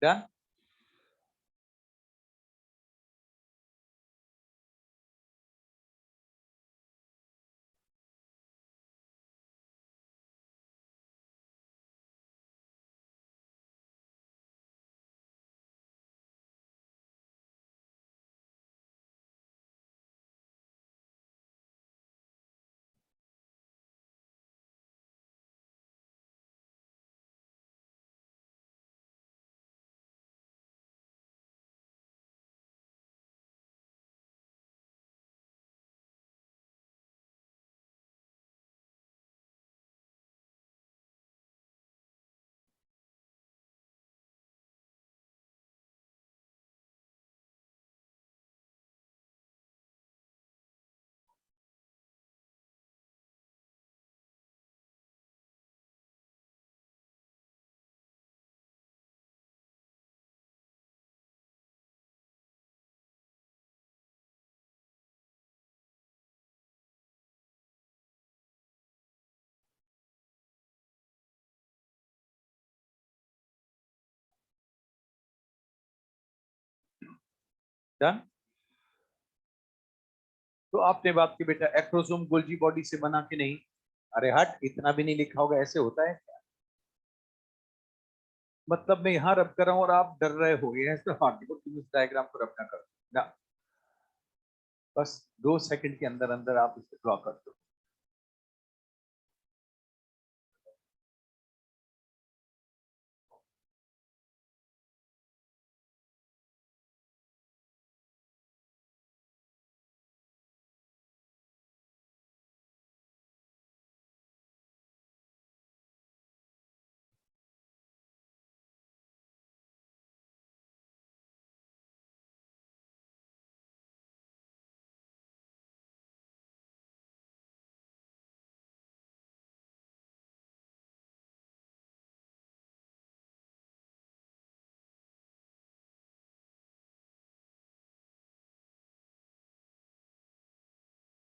डन? डन? तो आपने बात की बेटा एक्रोसोम गोल्जी बॉडी से बना के नहीं. अरे हट, इतना भी नहीं लिखा होगा, ऐसे होता है क्या? मतलब मैं यहाँ रब कर रहा हूँ और आप डर रहे हो, ये है तो हाँ, देखो तुम इस डायग्राम को रब ना करो ना. बस 2 सेकंड के अंदर अंदर आप इसे ड्रॉ कर दो.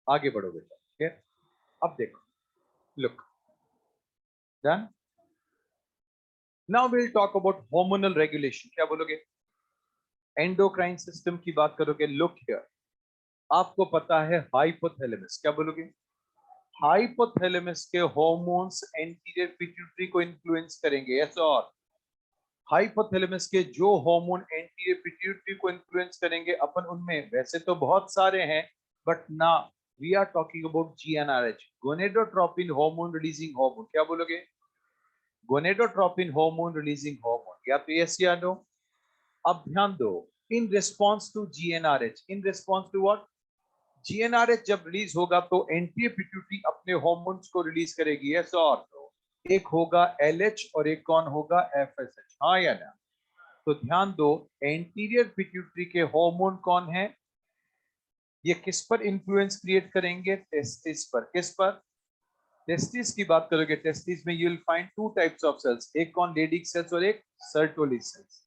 आगे बढ़ो बेटा. ठीक है, अब देखो, look. Done? Now will talk about hormonal regulation. क्या बोलोगे? एंडोक्राइन सिस्टम की बात करोगे. लुक हियर, आपको पता है हाइपोथैलेमस. क्या बोलोगे? हाइपोथैलेमस के हार्मोन्स एंटीरियर पिट्यूटरी को इन्फ्लुएंस करेंगे. यस, और हाइपोथैलेमस के जो हार्मोन एंटीरियर पिट्यूटरी को इन्फ्लुएंस करेंगे, अपन उनमें वैसे तो बहुत सारे हैं, बट ना, we are talking about GnRH, gonadotropin hormone releasing hormone. क्या बोलोगे? Gonadotropin hormone releasing hormone. या तो यस या नो? अब ध्यान दो, in response to GnRH, in response to what? GnRH जब रिलीज होगा तो एंटीरियर पिट्यूटरी अपने हार्मोन्स को रिलीज करेगी. यस और नो? एक होगा एलएच और एक कौन होगा? एफएसएच. हाँ या ना? तो ध्यान दो, एंटीरियर पिट्यूटरी के हार्मोन कौन है? ये किस पर इंफ्लुएंस क्रिएट करेंगे? टेस्टिस पर. किस पर? टेस्टिस की बात करोगे, टेस्टिस में you will find two types of cells, एक कौन? लेडिक सेल्स और एक सर्टोली सेल्स.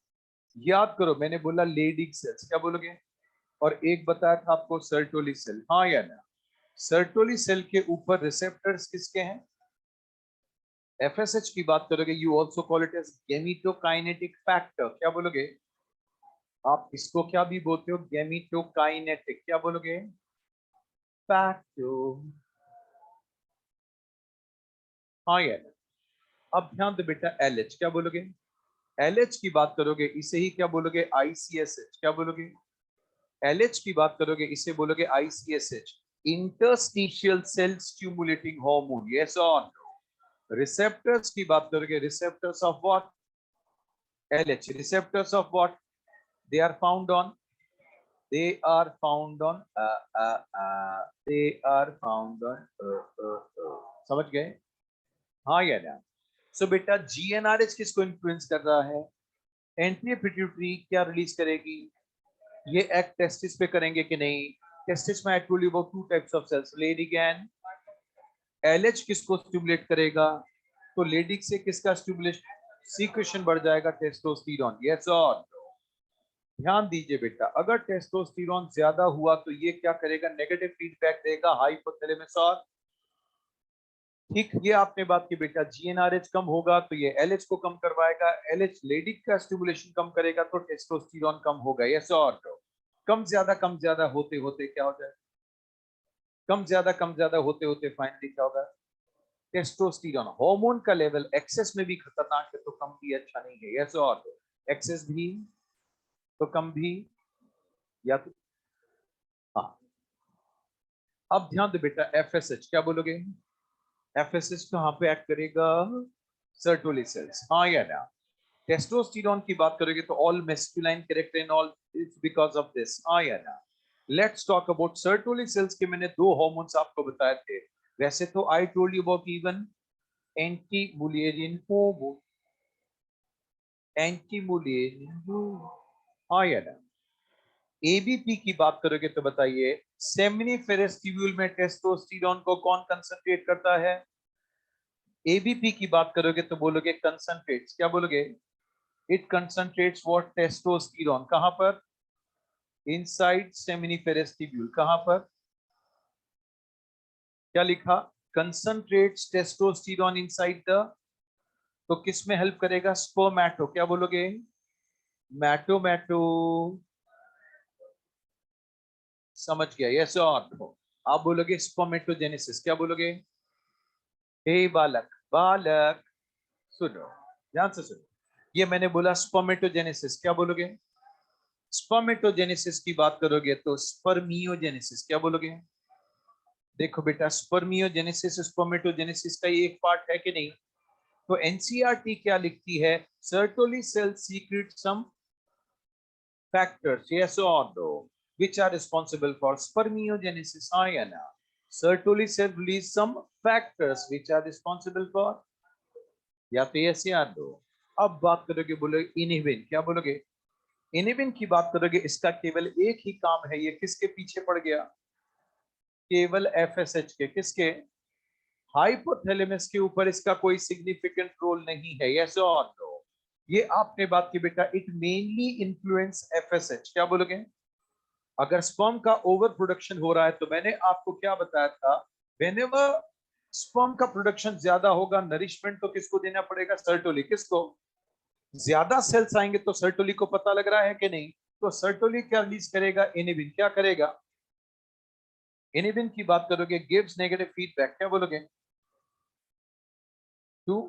याद करो, मैंने बोला लेडिक सेल्स. क्या बोलोगे? और एक बताया था आपको सर्टोली सेल. हाँ या ना? सर्टोली सेल के ऊपर रिसेप्टर्स किसके हैं? FSH की बात करोगे, you also call it as gametokinetic factor. क्या बोलोगे आप इसको? क्या भी बोलते हो? गेमिटोकाइनेटिक। क्या बोलोगे? फैक्टर। हाँ यार। अब ध्यान दो बेटा, LH क्या बोलोगे? LH की बात करोगे इसे ही क्या बोलोगे? ICSH। क्या बोलोगे? LH की बात करोगे इसे बोलोगे ICSH, interstitial cell stimulating hormone. Yes और नो? रिसेप्टर्स की बात करोगे, receptors of what? LH। Receptors of what? they are found on they are found on they are found on समझ गए? हाँ या ना? सो बेटा GnRH किसको इन्फ्लुएंस कर रहा है? एंटी पिट्यूटरी क्या रिलीज करेगी? ये एक्ट टेस्टिस पे करेंगे कि नहीं? टेस्टिस में I told you about two types of cells, Leydig and LH किसको स्टिमुलेट करेगा? तो लेडिग से किसका स्टिमुलेशन, सीक्रेशन बढ़ जाएगा? टेस्टोस्टेरोन। यस और नो? ध्यान दीजिए बेटा, अगर टेस्टोस्टेरोन ज्यादा हुआ तो ये क्या करेगा? नेगेटिव फीडबैक देगा हाइपोथैलेमस और ठीक, ये आपने बात की बेटा। GnRH कम होगा तो ये LH को कम करवाएगा, LH लेडी का स्टिमुलेशन कम करेगा तो टेस्टोस्टेरोन कम होगा। यस और नो? कम ज्यादा होते होते क्या हो जाए? कम ज्यादा होते होते फाइनली क्या होगा? टेस्टोस्टेरोन हार्मोन का लेवल एक्सेस में भी खतरनाक है तो कम भी अच्छा नहीं है। यस और नो? एक्सेस भी तो कम भी, या तो हाँ। अब ध्यान दो बेटा, FSH क्या बोलोगे? FSH कहाँ पे एक्ट करेगा? Sertoli cells. हाँ या ना? टेस्टोस्टेरोन की बात करोगे तो all masculine character in all it's because of this. हाँ या ना? Let's talk about Sertoli cells के मैंने दो हार्मोन्स आपको बताए थे। वैसे तो आई told you about even anti Mullerian hormone, anti Mullerian. हाँ या ना? ABP की बात करोगे तो बताइए, सेमिनिफेरस ट्यूब्यूल में टेस्टोस्टेरोन को कौन कंसंट्रेट करता है? ABP की बात करोगे तो बोलोगे कंसंट्रेट्स। क्या बोलोगे? It concentrates what? टेस्टोस्टेरोन। कहां पर? Inside seminiferous tubule. कहां पर? क्या लिखा? कंसंट्रेट्स टेस्टोस्टेरोन इनसाइड द, तो किस में हेल्प करेगा? स्पर्मेटो। क्या बोलोगे? मैटो। समझ गया? यस और नो? आप बोलोगे स्पर्मेटोजेनेसिस। क्या बोलोगे? हे बालक, बालक सुनो, ध्यान से सुनो। ये मैंने बोला स्पर्मेटोजेनेसिस। क्या बोलोगे? स्पर्मेटोजेनेसिस की बात करोगे तो स्पर्मियोजेनेसिस। क्या बोलोगे? देखो बेटा, स्पर्मियोजेनेसिस स्पर्मेटोजेनेसिस का एक पार्ट है कि नहीं? तो एनसीईआरटी क्या लिखती है? Sertoli cell secrete some factors, yes or no, which are responsible for spermiogenesis. हाँ या ना? Sertoli cell release some factors which are responsible for, या तो yes या no? अब बात करोगे, बोलोगे इनहिबिन। क्या बोलोगे? इनहिबिन की बात करोगे, इसका केवल एक ही काम है, ये किसके पीछे पड़ गया? केवल FSH के। किसके? हाइपोथैलेमस के ऊपर इसका कोई सिग्निफिकेंट रोल नहीं है। यस और नो? ये आपने बात की बेटा, इट मेनली इन्फ्लुएंस FSH। क्या बोलोगे? अगर स्पर्म का ओवर प्रोडक्शन हो रहा है तो मैंने आपको क्या बताया था? व्हेनेवर स्पर्म का प्रोडक्शन ज्यादा होगा, नरिशमेंट तो किसको देना पड़ेगा? सर्टोली। किसको? ज्यादा सेल्स आएंगे तो सर्टोली को पता लग रहा है कि नहीं? तो सर्टोली क्या रिलीज करेगा? इनहिबिन। क्या करेगा? इनहिबिन की बात करोगे, गिव्स नेगेटिव फीडबैक। क्या बोलोगे? To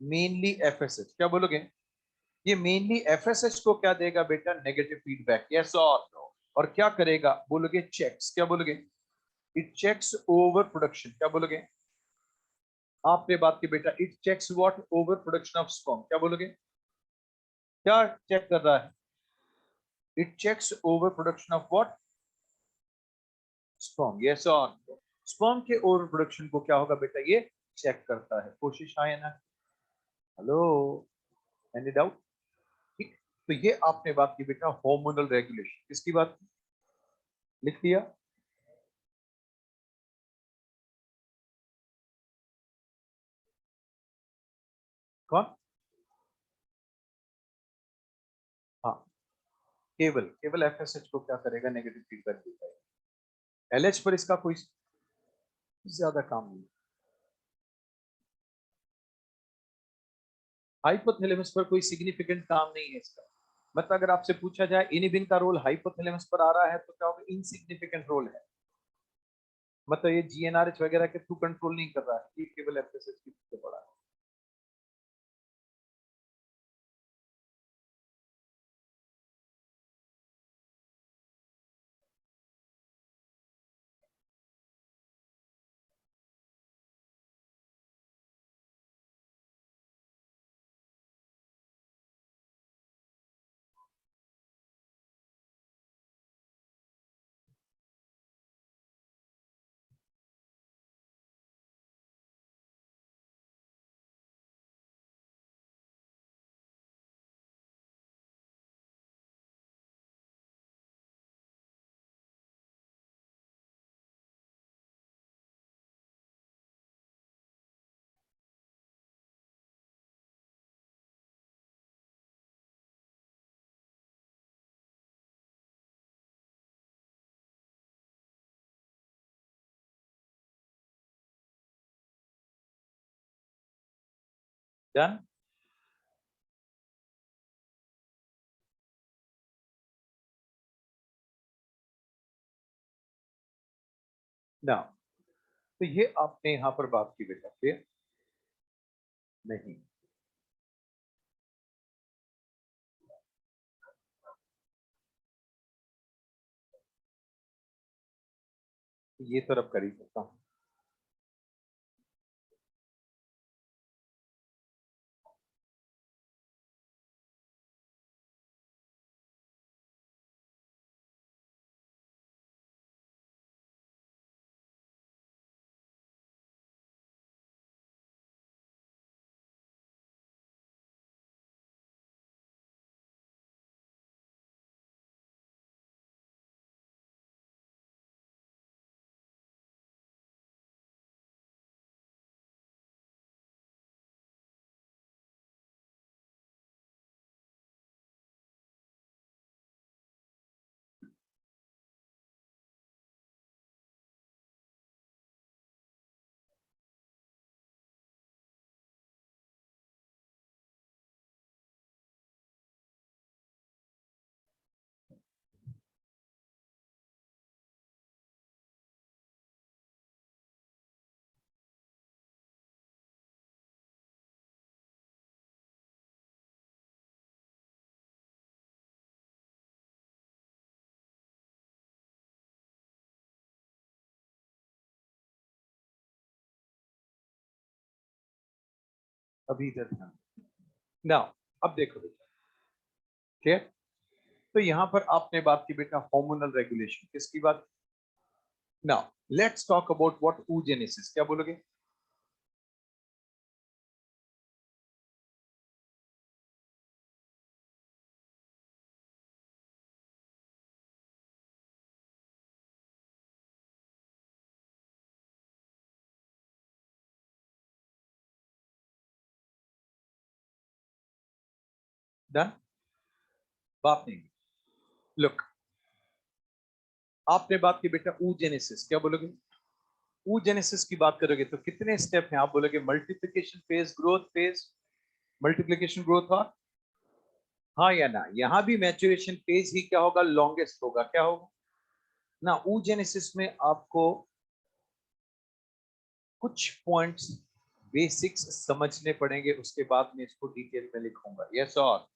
mainly FSH। क्या बोलोगे? ये मेनली FSH को क्या देगा बेटा? Negative feedback. यस और नो? और क्या करेगा? बोलोगे चेक्स। क्या बोलोगे? It checks over production. क्या बोलोगे? आपने बात की बेटा, it checks what? Over production of sperm. क्या बोलोगे? क्या चेक कर रहा है? It checks over production of what? Sperm. Yes और नो? स्पर्म के ओवर प्रोडक्शन को क्या होगा बेटा? ये चेक करता है। कोशिश आए ना? Hello, any doubt? ठीक, तो ये आपने बात की बेटा हार्मोनल रेगुलेशन। किसकी बात की? लिख दिया? कौन? हाँ, केवल केवल FSH को क्या करेगा? नेगेटिव फीडबैक देता है। LH पर इसका कोई ज्यादा काम नहीं। हाइपोथैलेमस पर कोई सिग्निफिकेंट काम नहीं है इसका। मतलब अगर आपसे पूछा जाए इनिबिन का रोल हाइपोथैलेमस पर आ रहा है तो क्या होगा, इनसिग्निफिकेंट रोल है। मतलब ये जीएनआरएच वगैरह के थ्रू कंट्रोल नहीं कर रहा है, ये केवल एफएसएच की थ्रू पड़ा है। डन। ना, तो ये आपने यहां पर बात की बेटा, फिर नहीं, ये तो रब कर ही सकता हूं। अभी इधर ध्यान ना। अब देखो बेटा, ठीक है, तो यहां पर आपने बात की बेटा हार्मोनल रेगुलेशन, किसकी बात। Now let's talk about what oogenesis, क्या बोलोगे। डन, बात नहीं। लुक, आपने बात की बेटा oogenesis, क्या बोलोगे। oogenesis की बात करोगे तो कितने स्टेप हैं, आप बोलोगे multiplication phase, growth phase, multiplication growth, और हाँ या ना। यहां भी मैच्योरेशन फेज ही क्या होगा, लॉन्गेस्ट होगा, क्या होगा ना। oogenesis में आपको कुछ पॉइंट्स बेसिक्स समझने पड़ेंगे, उसके बाद में इसको डिटेल में लिखूंगा, यस। और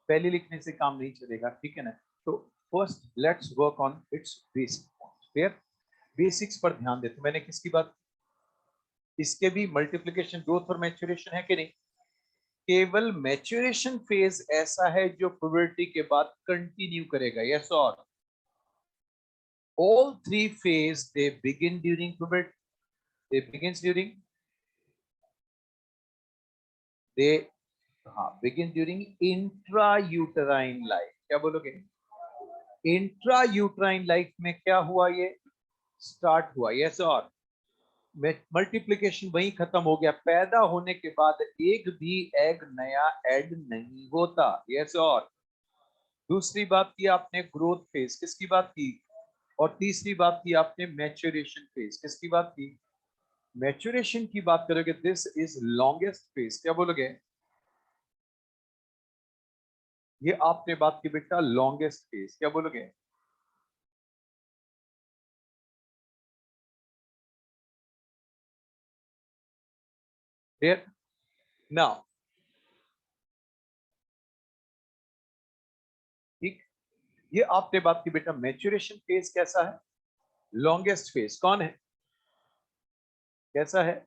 पहले लिखने से काम नहीं चलेगा, ठीक है ना। तो first let's work on it's basic points, फिर बेसिक्स पर ध्यान देते। मैंने किसकी बात, इसके भी मल्टीप्लिकेशन, ग्रोथ और मैच्योरेशन है कि नहीं। केवल मैच्योरेशन फेज ऐसा है जो प्यूबर्टी के बाद कंटिन्यू करेगा, यस। और all three phase they begin during puberty, they begins during, they हाँ begin during intrauterine life, क्या बोलोगे। इंट्रायूट्राइन लाइफ में क्या हुआ, ये स्टार्ट हुआ, यस। और मल्टीप्लिकेशन वहीं खत्म हो गया, पैदा होने के बाद एक भी एग नया ऐड नहीं होता, यस। और दूसरी बात की आपने ग्रोथ फेज, किसकी बात की। और तीसरी बात की आपने मैच्योरेशन फेज, किसकी बात की। मैच्योरेशन की बात करोगे, दिस इज लॉन्गेस्ट फेज, क्या बोलोगे। ये आपने बात की बेटा लॉन्गेस्ट फेज, क्या बोलोगे? नाउ ठीक, ये आपने बात की बेटा मैच्योरेशन फेज कैसा है? लॉन्गेस्ट फेज कौन है? कैसा है?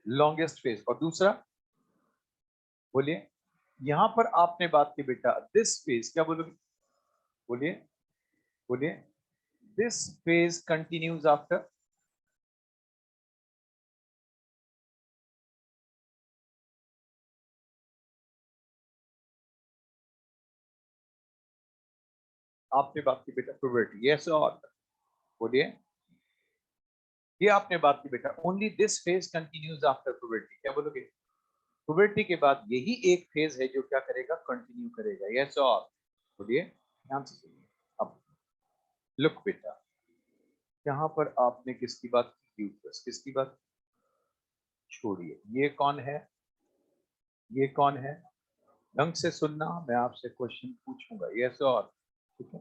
Longest phase. और दूसरा बोलिए, यहां पर आपने बात की बेटा दिस फेज, क्या बोलोगे? बोलिए बोलिए, दिस फेज कंटिन्यूज आफ्टर। आपने बात की बेटा प्यूबर्टी, यस और बोलिए, ये आपने बात की बेटा only this phase continues after puberty, क्या बोलोगे? प्यूबर्टी के बाद यही एक फेज है जो क्या करेगा, कंटिन्यू करेगा, यस और बोलिए, ध्यान से सुनिए। अब लुक बेटा, यहाँ पर आपने किसकी बात की? यूट्रस। किसकी बात? छोड़िए, ये कौन है? ये कौन है? ढंग से सुनना, मैं आपसे क्वेश्चन पूछूंगा, यस और ठीक है।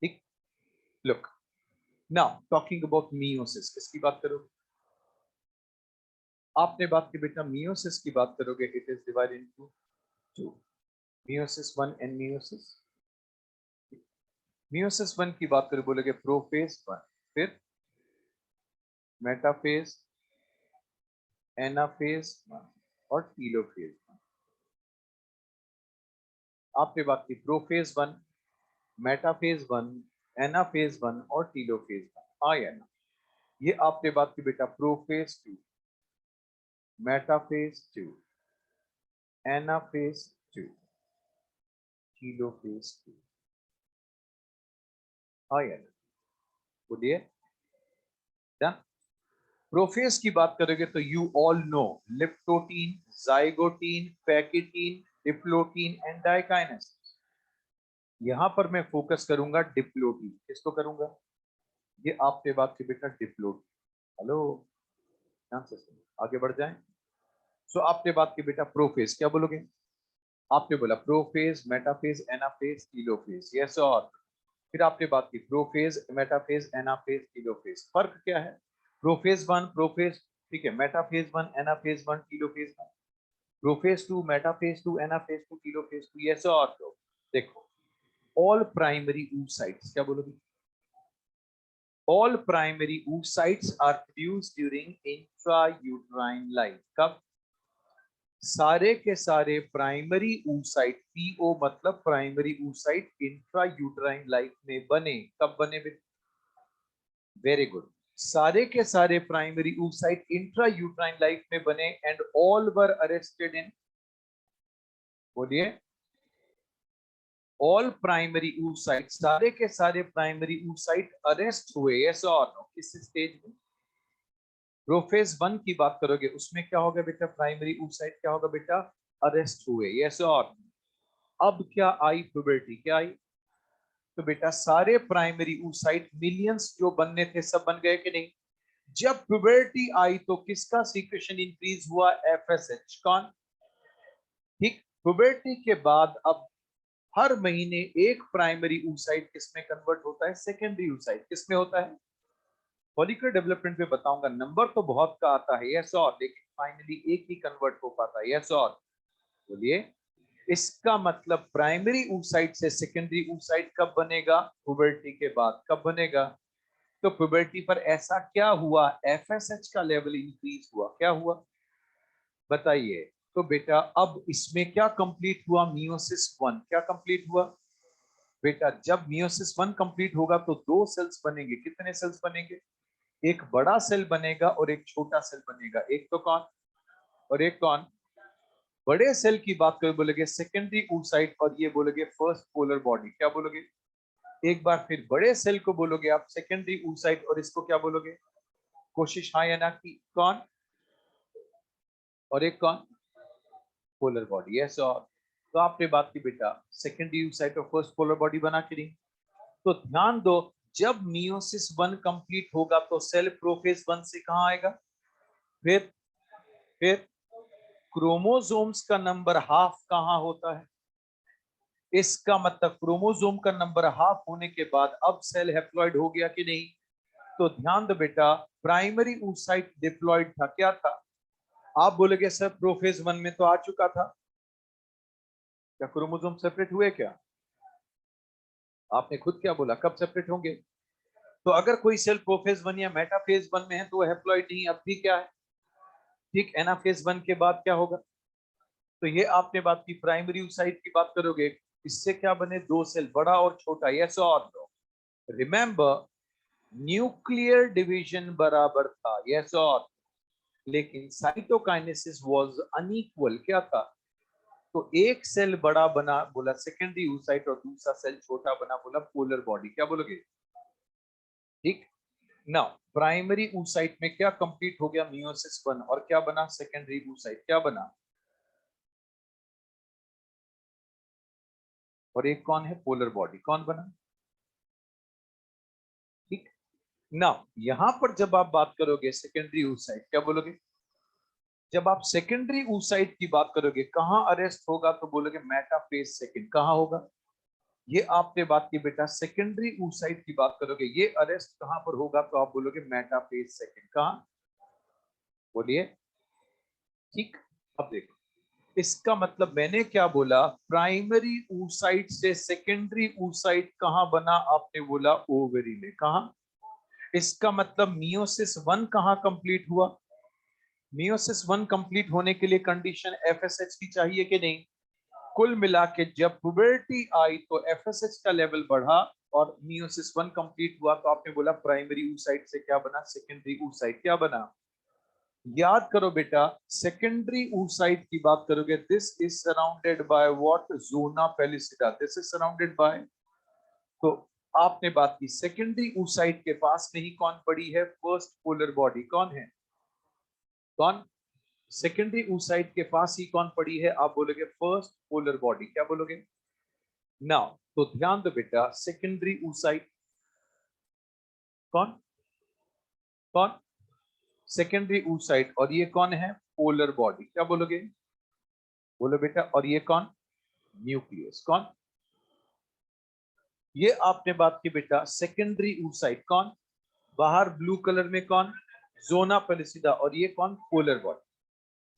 ठीक, look now talking about meiosis, किसकी बात करोगे? आपने बात की बेटा मियोसिस की बात करोगे, it is divided into two, meiosis 1 and meiosis. Meiosis 1 की बात करोगे, बोलोगे प्रोफेज 1, फिर मेटाफेज, एनाफेज 1 और टीलोफेज 1। आपने बात की प्रोफेज 1, मेटाफेज 1, एनाफेज 1 और टीलोफेज 1, हाँ या ना? ये आपने बात की बेटा प्रोफेज 2, मेटाफेज 2, एनाफेज 2, टीलोफेज 2, हाँ या ना? बोलिए, डन। प्रोफेज की बात करोगे तो you all know leptotene, zygotene, pachytene, diplotene and diakinesis. यहां पर मैं फोकस करूंगा डिप्लोटीन। किसको करूंगा? ये आपने बात की बेटा डिप्लोटीन। हेलो, ध्यान से सुनिए, आगे बढ़ जाएं। सो आपने बात की बेटा प्रोफेज, क्या बोलोगे? आपने बोला prophase, metaphase, anaphase, telophase, yes और फिर आपने बात की प्रोफेज, मेटाफेज, एनाफेज, टीलोफेज। फर्क क्या है? प्रोफेज 1 प्रोफेज, ठीक है, metaphase 1 anaphase 1 telophase 1, prophase 2 metaphase 2 anaphase 2 telophase 2, yes और तो देखो, ऑल प्राइमरी oocytes, क्या बोलोगे? All primary oocytes are produced during intrauterine life. कब? सारे के सारे प्राइमरी oocyte, पीओ मतलब प्राइमरी oocyte, इंट्रायूट्राइन लाइफ में बने। कब बने? Very good. सारे के सारे प्राइमरी oocyte इंट्रायूट्राइन लाइफ में बने and all were arrested in, बोलिए, ऑल प्राइमरी oocyte, सारे के सारे प्राइमरी oocyte अरेस्ट हुए, यस और नो? किस स्टेज में? प्रोफेज 1 की बात करोगे उसमें क्या होगा बेटा? प्राइमरी oocyte क्या होगा बेटा? अरेस्ट हुए, यस और? अब क्या आई? प्यूबर्टी। क्या आई? तो बेटा सारे प्राइमरी oocyte मिलियंस जो बनने थे सब बन गए कि नहीं? जब प्यूबर्टी आई तो किसका सीक्रेशन इंक्रीज हुआ? एफएसएच। कौन? ठीक, प्यूबर्टी के बाद अब हर महीने एक प्राइमरी oocyte किसमें कन्वर्ट होता है? Secondary oocyte। किसमें होता है? फॉलिकुलर डेवलपमेंट में बताऊंगा, नंबर तो बहुत का आता है, यस और, लेकिन फाइनली एक ही कन्वर्ट हो पाता है, यस और बोलिए। इसका मतलब प्राइमरी oocyte से सेकेंडरी oocyte कब बनेगा? प्यूबर्टी के बाद। कब बनेगा? तो प्यूबर्टी पर ऐसा क्या हुआ? एफएसएच का लेवल इंक्रीज हुआ। क्या हुआ बताइए? तो बेटा अब इसमें क्या कंप्लीट हुआ? मियोसिस 1 क्या कंप्लीट हुआ बेटा? जब मियोसिस 1 कंप्लीट होगा तो दो सेल्स बनेंगे। कितने सेल्स बनेंगे? एक बड़ा सेल बनेगा और एक छोटा सेल बनेगा। एक तो कौन और एक कौन? बड़े सेल की बात करें बोलोगे सेकेंडरी oocyte और ये बोलोगे फर्स्ट पोलर बॉडी। क्या बोलोगे? एक बार फिर बड़े सेल को बोलोगे आप सेकेंडरी oocyte और इसको क्या बोलोगे? कोशिश हाँ या ना की? कौन? और एक कौन? पोलर बॉडी, यस और? तो आपने बात की बेटा सेकेंडरी oocyte और फर्स्ट पोलर बॉडी बना के नहीं। तो ध्यान दो, जब मियोसिस 1 कंप्लीट होगा तो सेल प्रोफेज 1 से कहां आएगा? फिर क्रोमोसोम्स का नंबर हाफ कहां होता है? इसका मतलब क्रोमोसोम का नंबर हाफ होने के बाद अब सेल हैप्लॉइड हो गया कि नहीं? तो ध्यान दो बेटा, प्राइमरी oocyte डिप्लॉइड था, क्या था? आप बोलोगे सर प्रोफेज 1 में तो आ चुका था। क्या क्रोमोसोम सेपरेट हुए क्या? आपने खुद क्या बोला, कब सेपरेट होंगे? तो अगर कोई सेल प्रोफेज 1 या मेटाफेज 1 में है तो वो हैप्लॉइड नहीं, अब भी क्या है? ठीक, एनाफेज 1 के बाद क्या होगा? तो ये आपने बात की, प्राइमरी oocyte की बात करोगे, इससे क्या बने? दो सेल, बड़ा और छोटा, यस और नो? रिमेंबर, न्यूक्लियर डिवीजन बराबर था, यस और? लेकिन साइटोकाइनेसिस वाज अनइक्वल, क्या था? तो एक सेल बड़ा बना बोला सेकेंडरी oocyte और दूसरा सेल छोटा बना बोला पोलर बॉडी, क्या बोलोगे? ठीक। नाउ प्राइमरी oocyte में क्या कंप्लीट हो गया? मियोसिस 1, और क्या बना? सेकेंडरी oocyte, क्या बना? और एक कौन है? पोलर बॉडी, कौन बना? ठीक। नाउ यहां पर जब आप बात करोगे सेकेंडरी oocyte, क्या बोलोगे? जब आप सेकेंडरी oocyte की बात करोगे कहां अरेस्ट होगा तो बोलोगे मेटाफेज सेकेंड, कहां होगा? ये आपने बात की बेटा, सेकेंडरी oocyte की बात करोगे, ये अरेस्ट कहां पर होगा तो आप बोलोगे मेटाफेज सेकेंड, कहां? बोलिए। ठीक। अब देखो, इसका मतलब मैंने क्या बोला, प्राइमरी oocyte से सेकेंडरी oocyte कहां बना? आपने बोला ओवरी में, कहां? इसका मतलब मियोसिस 1 कहां कंप्लीट हुआ? मियोसिस 1 कंप्लीट होने के लिए कंडीशन एफएसएच की चाहिए कि नहीं? कुल मिला के जब पुबर्टी आई तो एफएसएच का लेवल बढ़ा और मियोसिस 1 कंप्लीट हुआ, तो आपने बोला प्राइमरी oocyte से क्या बना? सेकेंडरी oocyte, क्या बना? याद करो बेटा, सेकेंडरी oocyte की बात करोगे, this is surrounded by what? Zona pellucida, this is surrounded by. तो आपने बात की सेकेंडरी oocyte के पास में ही कौन पड़ी है? फर्स्ट पोलर बॉडी, कौन है? कौन? सेकेंडरी oocyte के पास ही कौन पड़ी है? आप बोलोगे फर्स्ट पोलर बॉडी, क्या बोलोगे? नाउ तो ध्यान दो बेटा, सेकेंडरी oocyte कौन? कौन? सेकेंडरी oocyte, और ये कौन है? पोलर बॉडी, क्या बोलोगे? बोलो बेटा, और ये कौन? न्यूक्लियस, कौन? ये आपने बात की बेटा, सेकेंडरी oocyte कौन? बाहर ब्लू कलर में कौन? जोना पेलिसिडा, और ये कौन? Polar body.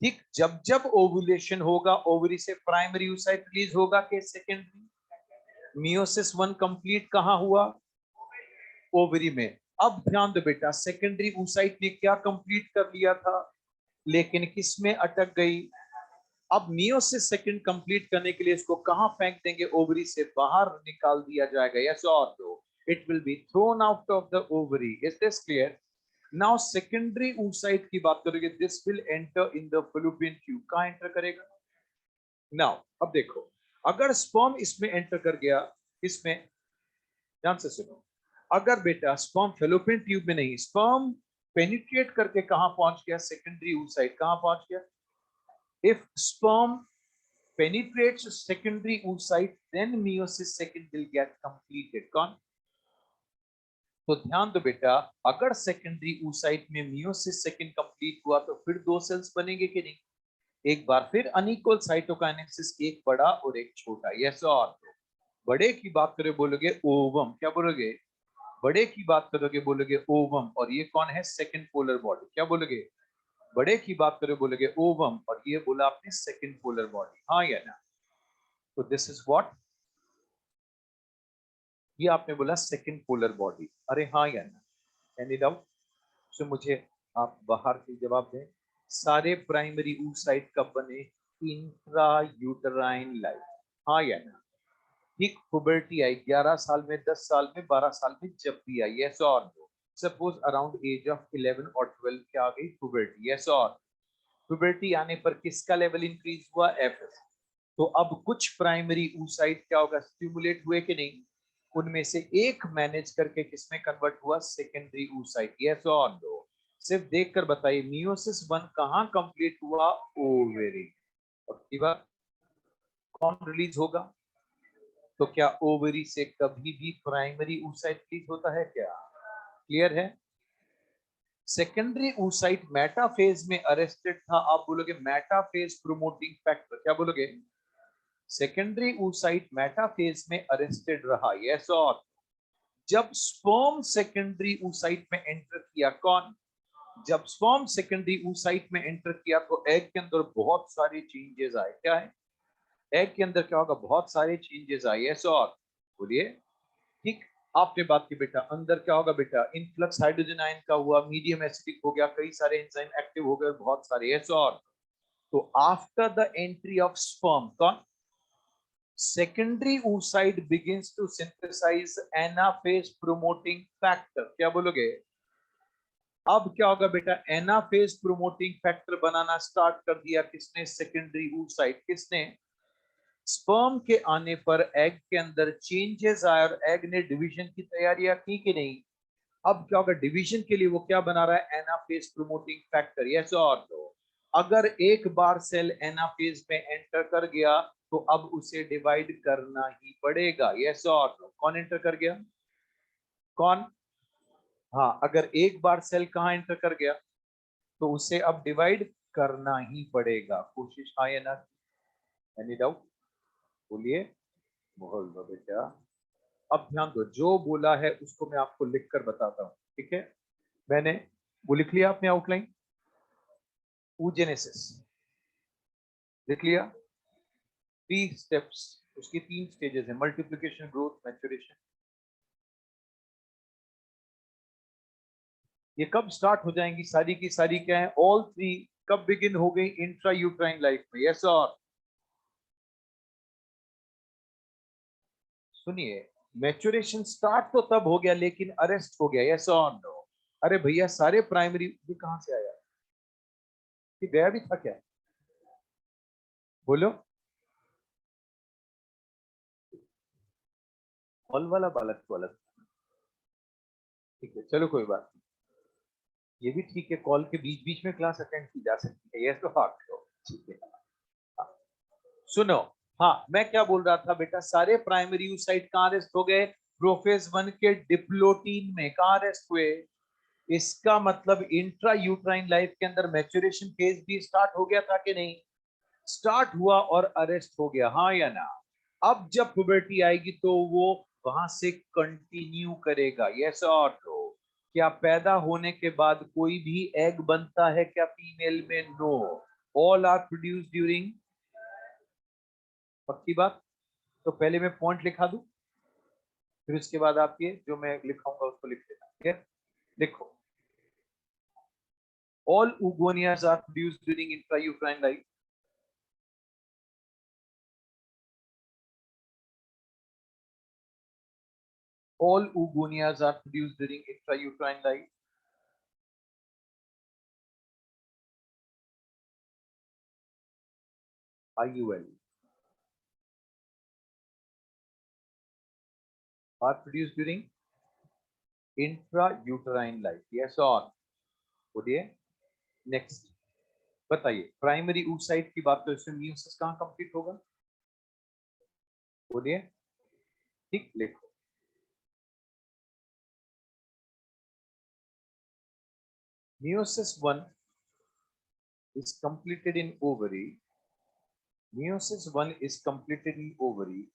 ठीक, जब जब ओवुलेशन होगा ओवरी से प्राइमरी oocyte रिलीज होगा कि सेकेंडरी? मियोसिस 1 कंप्लीट कहां हुआ? ओवरी में। अब ध्यान दो बेटा, सेकेंडरी oocyte ने क्या कंप्लीट कर लिया था, लेकिन किस में अटक गई? अब मियोसिस सेकंड कंप्लीट करने के लिए इसको कहां फेंक देंगे? ओवरी से बाहर निकाल दिया जाएगा, यस और no? It will be thrown out of the ovary, is this clear? Now secondary oocyte की बात करोगे, this will enter in the fallopian tube, कहां एंटर करेगा? नाउ अब देखो, अगर स्पर्म इसमें एंटर कर गया, इसमें, ध्यान से सुनो, अगर बेटा स्पर्म फैलोपियन ट्यूब में नहीं, स्पर्म पेनिट्रेट करके कहां पहुंच गया? सेकेंडरी oocyte, कहां पहुंच गया? if sperm penetrates secondary oocyte, then meiosis second will get completed, कौन? तो ध्यान दो बेटा, अगर सेकेंडरी oocyte में मियोसिस सेकंड कंप्लीट हुआ तो फिर दो सेल्स बनेंगे कि नहीं? एक बार फिर अनइक्वल साइटोकाइनेसिस, एक बड़ा और एक छोटा, यस और नो? बड़े की बात करोगे बोलोगे ओवम, क्या बोलोगे? बड़े की बात करोगे बोलोगे ओवम, और ये कौन है? सेकंड पोलर बॉडी, क्या बोलोगे? बड़े की बात करोगे बोलोगे ओवम, और ये बोला आपने सेकंड पोलर बॉडी, हाँ या ना? तो दिस इज व्हाट? ये आपने बोला सेकंड पोलर बॉडी, अरे हाँ या ना? Any doubt? सो मुझे आप बाहर से जवाब दें। सारे प्राइमरी oocyte कब बने? इंट्रा यूटराइन लाइफ, हाँ या ना? ठीक, पुबर्टी आई 11 साल में, 10 साल में, 12 साल में, जब भी आई, यस और no? Suppose around age of 11 और 12 क्या आ गई? पुबर्टी, यस और? पुबर्टी आने पर किसका लेवल इंक्रीज हुआ? एफएस। तो अब कुछ प्राइमरी oocyte क्या होगा? स्टिमुलेट हुए कि नहीं? उनमें से एक मैनेज करके किसमें कन्वर्ट हुआ? सेकेंडरी oocyte, यस और नो? सिर्फ देखकर बताइए, मियोसिस 1 कहां कंप्लीट हुआ? ओवेरी। और की बात, कौन रिलीज होगा? तो क्या ओवरी से कभी भी प्राइमरी oocyte रिलीज होता है क्या? क्लियर है? सेकेंडरी oocyte मेटाफेज में अरेस्टेड था, आप बोलोगे मेटाफेज प्रोमोटिंग फैक्टर, क्या बोलोगे? सेकेंडरी oocyte मेटाफेज में अरेस्टेड रहा, यस और जब स्पर्म सेकेंडरी oocyte में एंटर किया, कौन? जब स्पर्म सेकेंडरी oocyte में एंटर किया तो एग के अंदर बहुत सारे चेंजेस आए, क्या है? एग के अंदर क्या होगा? बहुत सारे चेंजेस आए, यस और बोलिए। ठीक, आपने बात की बेटा, अंदर क्या होगा बेटा? इनफ्लक्स हाइड्रोजन आयन का हुआ, मीडियम एसिडिक हो गया, कई सारे एंजाइम एक्टिव हो गए, बहुत सारे, यस और तो after the entry of sperm, कौन? Secondary oocyte begins to synthesize anaphase promoting factor, क्या बोलोगे? अब क्या होगा बेटा? एनाफेज प्रोमोटिंग फैक्टर बनाना स्टार्ट कर दिया, किसने? Secondary oocyte। किसने? स्पर्म के आने पर एग के अंदर चेंजेस आए और एग ने डिवीजन की तैयारियां की कि नहीं? अब क्या होगा? डिवीजन के लिए वो क्या बना रहा है? एनाफेज प्रोमोटिंग फैक्टर, यस और नो। अगर एक बार सेल एनाफेज में एंटर कर गया तो अब उसे डिवाइड करना ही पड़ेगा, यस और नो। कौन एंटर कर गया? कौन? हाँ, अगर एक बार सेल कहाँ एंटर कर गया तो उसे अब डिवाइड करना ही पड़ेगा। कोशिश हाँ या ना? Any doubt? बोलिए, बोल दो बेटा। अब ध्यान दो, जो बोला है उसको मैं आपको लिखकर बताता हूँ, ठीक है? मैंने वो लिख लिया, आपने आउटलाइन oogenesis लिख लिया। 3 स्टेप्स, उसकी 3 स्टेजेस है, मल्टीप्लिकेशन, ग्रोथ, मैच्योरेशन। ये कब स्टार्ट हो जाएंगी सारी की सारी? क्या है? ऑल 3 कब बिगिन हो गई? इंट्रा यूट्राइन लाइफ में, यस और सुनिए, मैच्योरेशन स्टार्ट तो तब हो गया लेकिन अरेस्ट हो गया, यस और नो? अरे भैया, सारे प्राइमरी भी कहां से आया? कि गया भी था क्या? बोलो। हॉल वाला बालक तो अलग, ठीक है, चलो कोई बात नहीं, ये भी ठीक है, कॉल के बीच बीच में क्लास अटेंड की जा सकती है, ये तो हाँ, ठीक है। हाँ, सुनो, हाँ मैं क्या बोल रहा था बेटा? सारे प्राइमरी oocyte कहाँ अरेस्ट हो गए? प्रोफेज 1 के डिप्लोटीन में। कहाँ अरेस्ट हुए? इसका मतलब इंट्रा यूट्राइन लाइफ के अंदर मैच्योरेशन फेज भी स्टार्ट हो गया था कि नहीं? स्टार्ट हुआ और अरेस्ट हो गया, हाँ या ना? अब जब पुबर्टी आएगी तो वो वहां से कंटिन्यू करेगा, यस और नो? क्या पैदा होने के बाद कोई भी एग बनता है क्या फीमेल में? No, all are produce during. पक्की बात? तो पहले मैं पॉइंट लिखा दूं, फिर उसके बाद आप ये जो मैं लिखाऊंगा उसको लिख लेना, ठीक है? लिखो, all oogonias are produced during intrauterine life. All oogonias are produced during intrauterine life. IUL are produced during intrauterine life. Yes or? बोलिए। नेक्स्ट बताइए, प्राइमरी oocyte की बात तो इसमें मियोसिस कहाँ कंप्लीट होगा? बोलिए। ठीक, लिखो। Meiosis 1 is completed in ovary. Meiosis 1 is completed in ovary.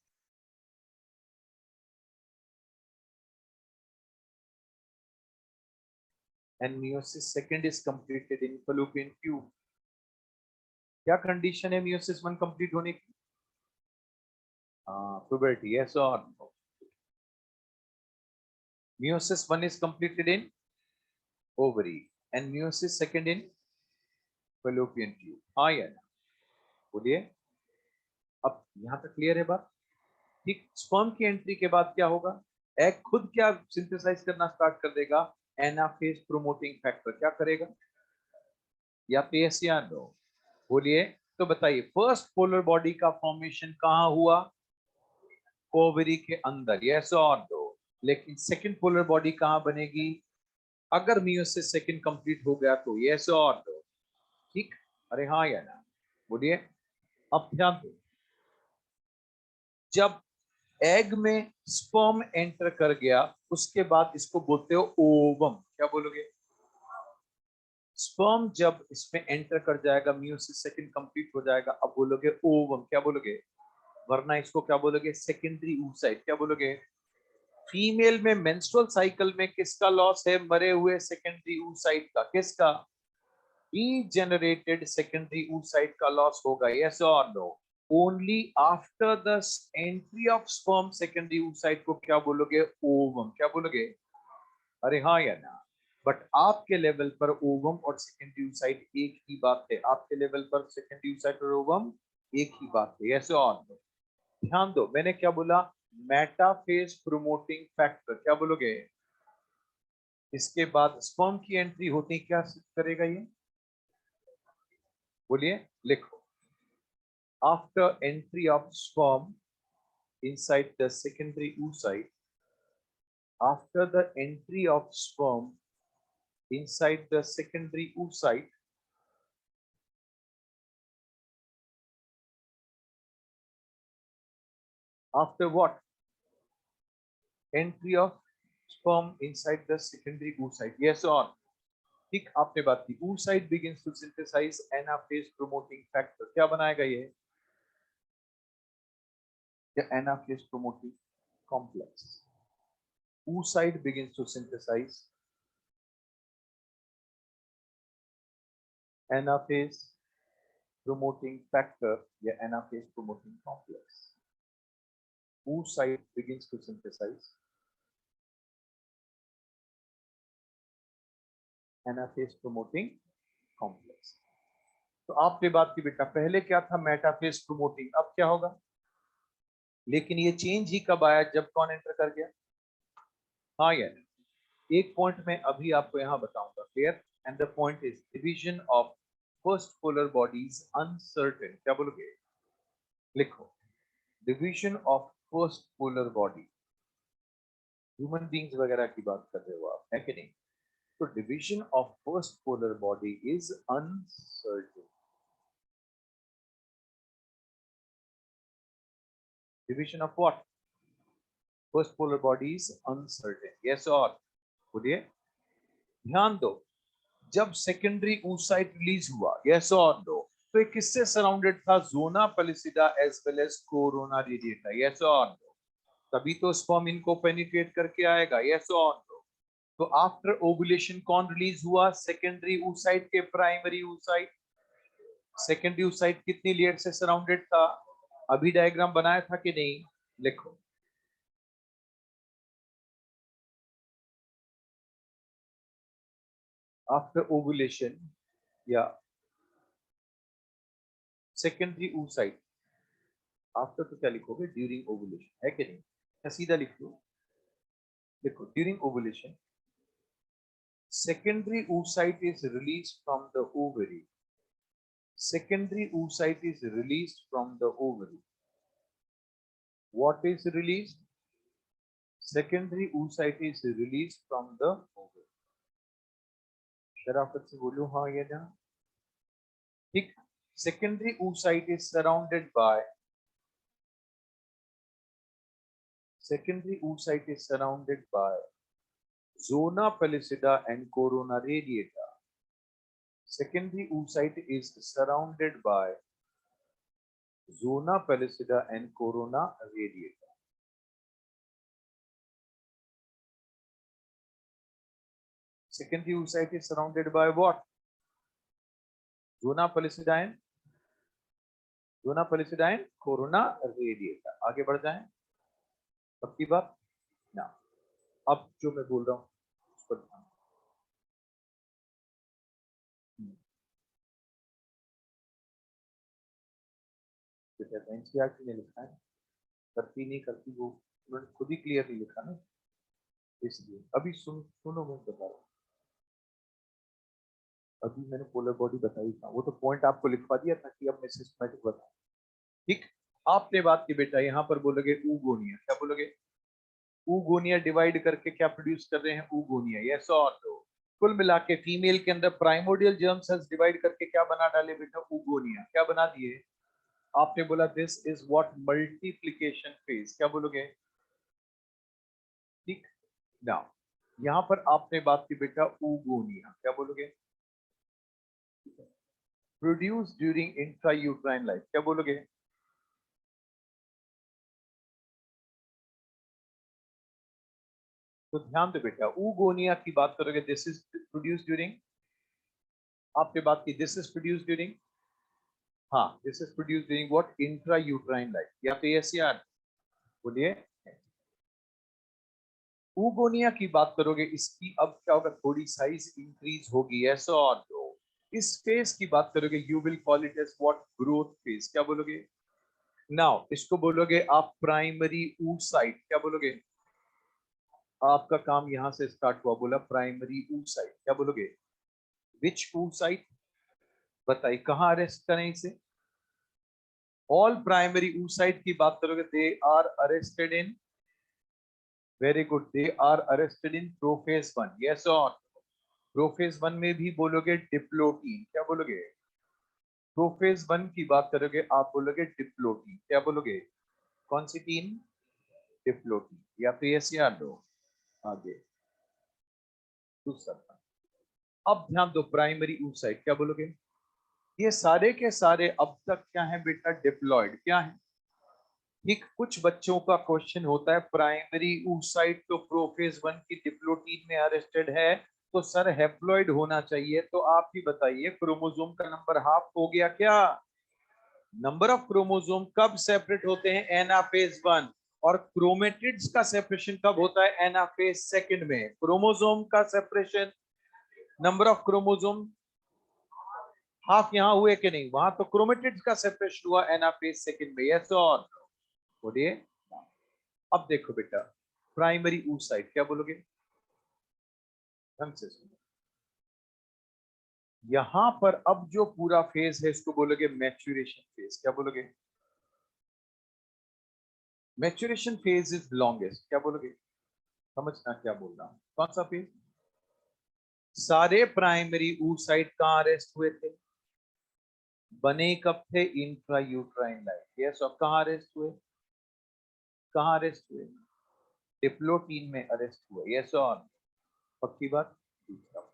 And meiosis 2 is completed in fallopian tube. क्या कंडीशन है meiosis 1 कंप्लीट होने की? Puberty, yes or no? Meiosis 1 is completed in ovary and meiosis 2 in fallopian tube. हाँ या ना? बोलिए। अब यहाँ तक क्लियर है बात? ठीक, स्पर्म की एंट्री के बाद क्या होगा? एग खुद क्या सिंथेसाइज करना स्टार्ट कर देगा? Anaphase promoting factor. क्या करेगा? या तो यस या नो? बोलिए। तो बताइए, फर्स्ट पोलर बॉडी का फॉर्मेशन कहाँ हुआ? ओवरी के अंदर, यस और नो? लेकिन सेकंड पोलर बॉडी कहाँ बनेगी? अगर मियोसिस सेकंड कंप्लीट हो गया तो, यस और नो? ठीक, अरे हाँ या ना? बोलिए। अब ध्यान दो, जब एग में स्पर्म एंटर कर गया उसके बाद इसको बोलते हो ओवम। क्या बोलोगे? स्पर्म जब इसमें एंटर कर जाएगा, मियोसिस सेकंड कंप्लीट हो जाएगा, अब बोलोगे ओवम, क्या बोलोगे? वरना इसको क्या बोलोगे? सेकेंडरी oocyte, क्या बोलोगे? फीमेल में मेंस्ट्रुअल साइकिल में किसका लॉस है? मरे हुए सेकेंडरी oocyte का। किसका? degenerated secondary oocyte का लॉस होगा। yes or no? only after the entry of sperm secondary oocyte को क्या बोलोगे? ओवम, क्या बोलोगे? अरे हाँ या ना? बट आपके लेवल पर ओवम और सेकेंडरी oocyte एक ही बात है। आपके लेवल पर सेकेंडरी oocyte और ओवम एक ही बात है। yes or no? ध्यान दो, मैंने क्या बोला? मेटाफेज प्रोमोटिंग फैक्टर, क्या बोलोगे? इसके बाद स्पर्म की एंट्री होती क्या करेगा ये? बोलिए, लिखो। After entry of sperm inside the secondary oocyte, after the entry of sperm inside the secondary oocyte, after what? Entry of sperm inside the secondary oocyte. Yes or no? ठीक, आपने बात की। oocyte begins to synthesize anaphase promoting factor, क्या बनाएगा ये? या anaphase promoting complex. oocyte begins to synthesize anaphase promoting factor या anaphase promoting complex. oocyte begins to synthesize anaphase promoting complex. तो आपने बात की बेटा, पहले क्या था? मेटाफेज प्रोमोटिंग, अब क्या होगा? लेकिन ये चेंज ही कब आया? जब कौन एंटर कर गया? हाँ या नहीं? एक पॉइंट मैं अभी आपको यहाँ बताऊंगा, clear? And the point is division of first polar bodies uncertain, क्या बोलोगे? लिखो, division of first polar body. Human beings वगैरह की बात कर रहे हो आप, है कि नहीं? तो division of first polar body is uncertain. Division of what? First polar body is uncertain. Yes और? बोलिए। ध्यान दो, जब सेकेंडरी oocyte रिलीज हुआ, यस और नो, तो ये किससे सराउंडेड था? Zona pellucida as well as corona radiata. Yes और नो? तभी तो स्पर्म इनको पेनिट्रेट करके आएगा। यस और नो? तो आफ्टर ओवुलेशन कौन रिलीज हुआ? सेकेंडरी oocyte के प्राइमरी oocyte। सेकेंडरी oocyte कितनी लेयर से सराउंडेड था? अभी डायग्राम बनाया था कि नहीं? लिखो, आफ्टर ओवुलेशन या सेकेंडरी oocyte, आफ्टर तो क्या लिखोगे? ड्यूरिंग ओवुलेशन, है कि नहीं? या सीधा लिख लो, देखो, during ovulation secondary oocyte is released from the ovary. Secondary oocyte is released from the ovary. What is released? Secondary oocyte is released from the ovary. शराफत से बोलो हाँ या ना? ठीक, secondary oocyte is surrounded by, secondary oocyte is surrounded by zona pellucida and corona radiata. Secondary oocyte is surrounded by zona pellucida and corona radiata. Secondary oocyte is surrounded by what? Zona pellucida and zona pellucida and corona radiata. आगे बढ़ जाएं, सबकी बात ना। अब जो मैं बोल रहा हूँ उस पर ध्यान। एनसीईआरटी ने लिखा है, करती नहीं करती वो उन्होंने खुद ही क्लियरली लिखा ना, इसलिए अभी सुनो मैं बता रहा हूँ। अभी मैंने पोलर बॉडी बताई था, वो तो पॉइंट आपको लिखवा दिया था कि अब मैं सिस्टमैटिक बताऊं। ठीक, आपने बात की बेटा, यहाँ पर बोलोगे ऊगोनिया, क्या बोलोगे? ऊगोनिया डिवाइड करके क्या प्रोड्यूस कर रहे हैं? ऊगोनिया। यस और नो? कुल मिला के फीमेल के अंदर प्राइमोडियल जर्म सेल्स डिवाइड करके क्या बना डाले बेटा? ऊगोनिया। क्या बना दिए? आपने बोला this is what? Multiplication phase, क्या बोलोगे? ठीक, नाउ यहाँ पर आपने बात की बेटा ऊगोनिया, क्या बोलोगे? प्रोड्यूस ड्यूरिंग इंट्रायूट्राइन लाइफ, क्या बोलोगे? तो ध्यान दो बेटा, ऊगोनिया की बात करोगे, दिस इज प्रोड्यूस ड्यूरिंग, आपने बात की दिस इज प्रोड्यूस ड्यूरिंग, हाँ this is produce during what, intrauterine life, या तो यस या बोलिए। ऊगोनिया की बात करोगे, इसकी अब क्या होगा, थोड़ी साइज इंक्रीज होगी, ऐसा और तो इस फेज की बात करोगे, you will call it as what, growth phase, क्या बोलोगे? नाउ इसको बोलोगे आप प्राइमरी ऊसाइट, क्या बोलोगे? आपका काम यहां से स्टार्ट हुआ, बोला प्राइमरी ऊसाइट, क्या बोलोगे? विच ऊसाइट, बताइए कहां अरेस्ट करें इसे? ऑल प्राइमरी ऊसाइट की बात करोगे, they are arrested in, very good, they are arrested in prophase one, yes और प्रोफेज वन में भी बोलोगे डिप्लोटीन, क्या बोलोगे? प्रोफेज वन की बात करोगे आप बोलोगे डिप्लोटीन, क्या बोलोगे? कौन सी तीन? डिप्लोटीन, या तो यस या नो, आगे दूसरा। अब ध्यान दो, प्राइमरी ऊसाइट, क्या बोलोगे? ये सारे के सारे अब तक क्या है बेटा, डिप्लॉयड, क्या है? ठीक, कुछ बच्चों का क्वेश्चन होता है प्राइमरी ऊसाइट तो प्रोफेज वन की डिप्लोटीन में अरेस्टेड है, तो सर हेप्लॉइड होना चाहिए, तो आप ही बताइए क्रोमोसोम का नंबर हाफ हो गया क्या? नंबर ऑफ क्रोमोसोम कब सेपरेट होते हैं? Anaphase one. और क्रोमेटिड्स का सेपरेशन कब होता है? एनाफेज सेकंड में। क्रोमोसोम का separation, number of chromosome half यहां हुए कि नहीं? वहां तो क्रोमेटिड्स का सेपरेशन हुआ एनाफेज सेकंड में, यस और बोलिए। अब देखो बेटा, प्राइमरी ऊसाइट, क्या बोलोगे? ढंग से सुनो, यहां पर अब जो पूरा फेज है इसको बोलोगे मैच्योरेशन फेज, क्या बोलोगे? मैच्योरेशन फेज इज लॉन्गेस्ट, क्या बोलोगे? समझना क्या बोल रहा हूं, कौन सा फेज? सारे प्राइमरी ऊसाइट कहां अरेस्ट हुए थे? बने कब थे? इंट्रायूट्राइन लाइफ, यस, और कहां अरेस्ट हुए? कहां अरेस्ट हुए? डिप्लोटीन में अरेस्ट हुए, यस और पक्की बात। दूसरा,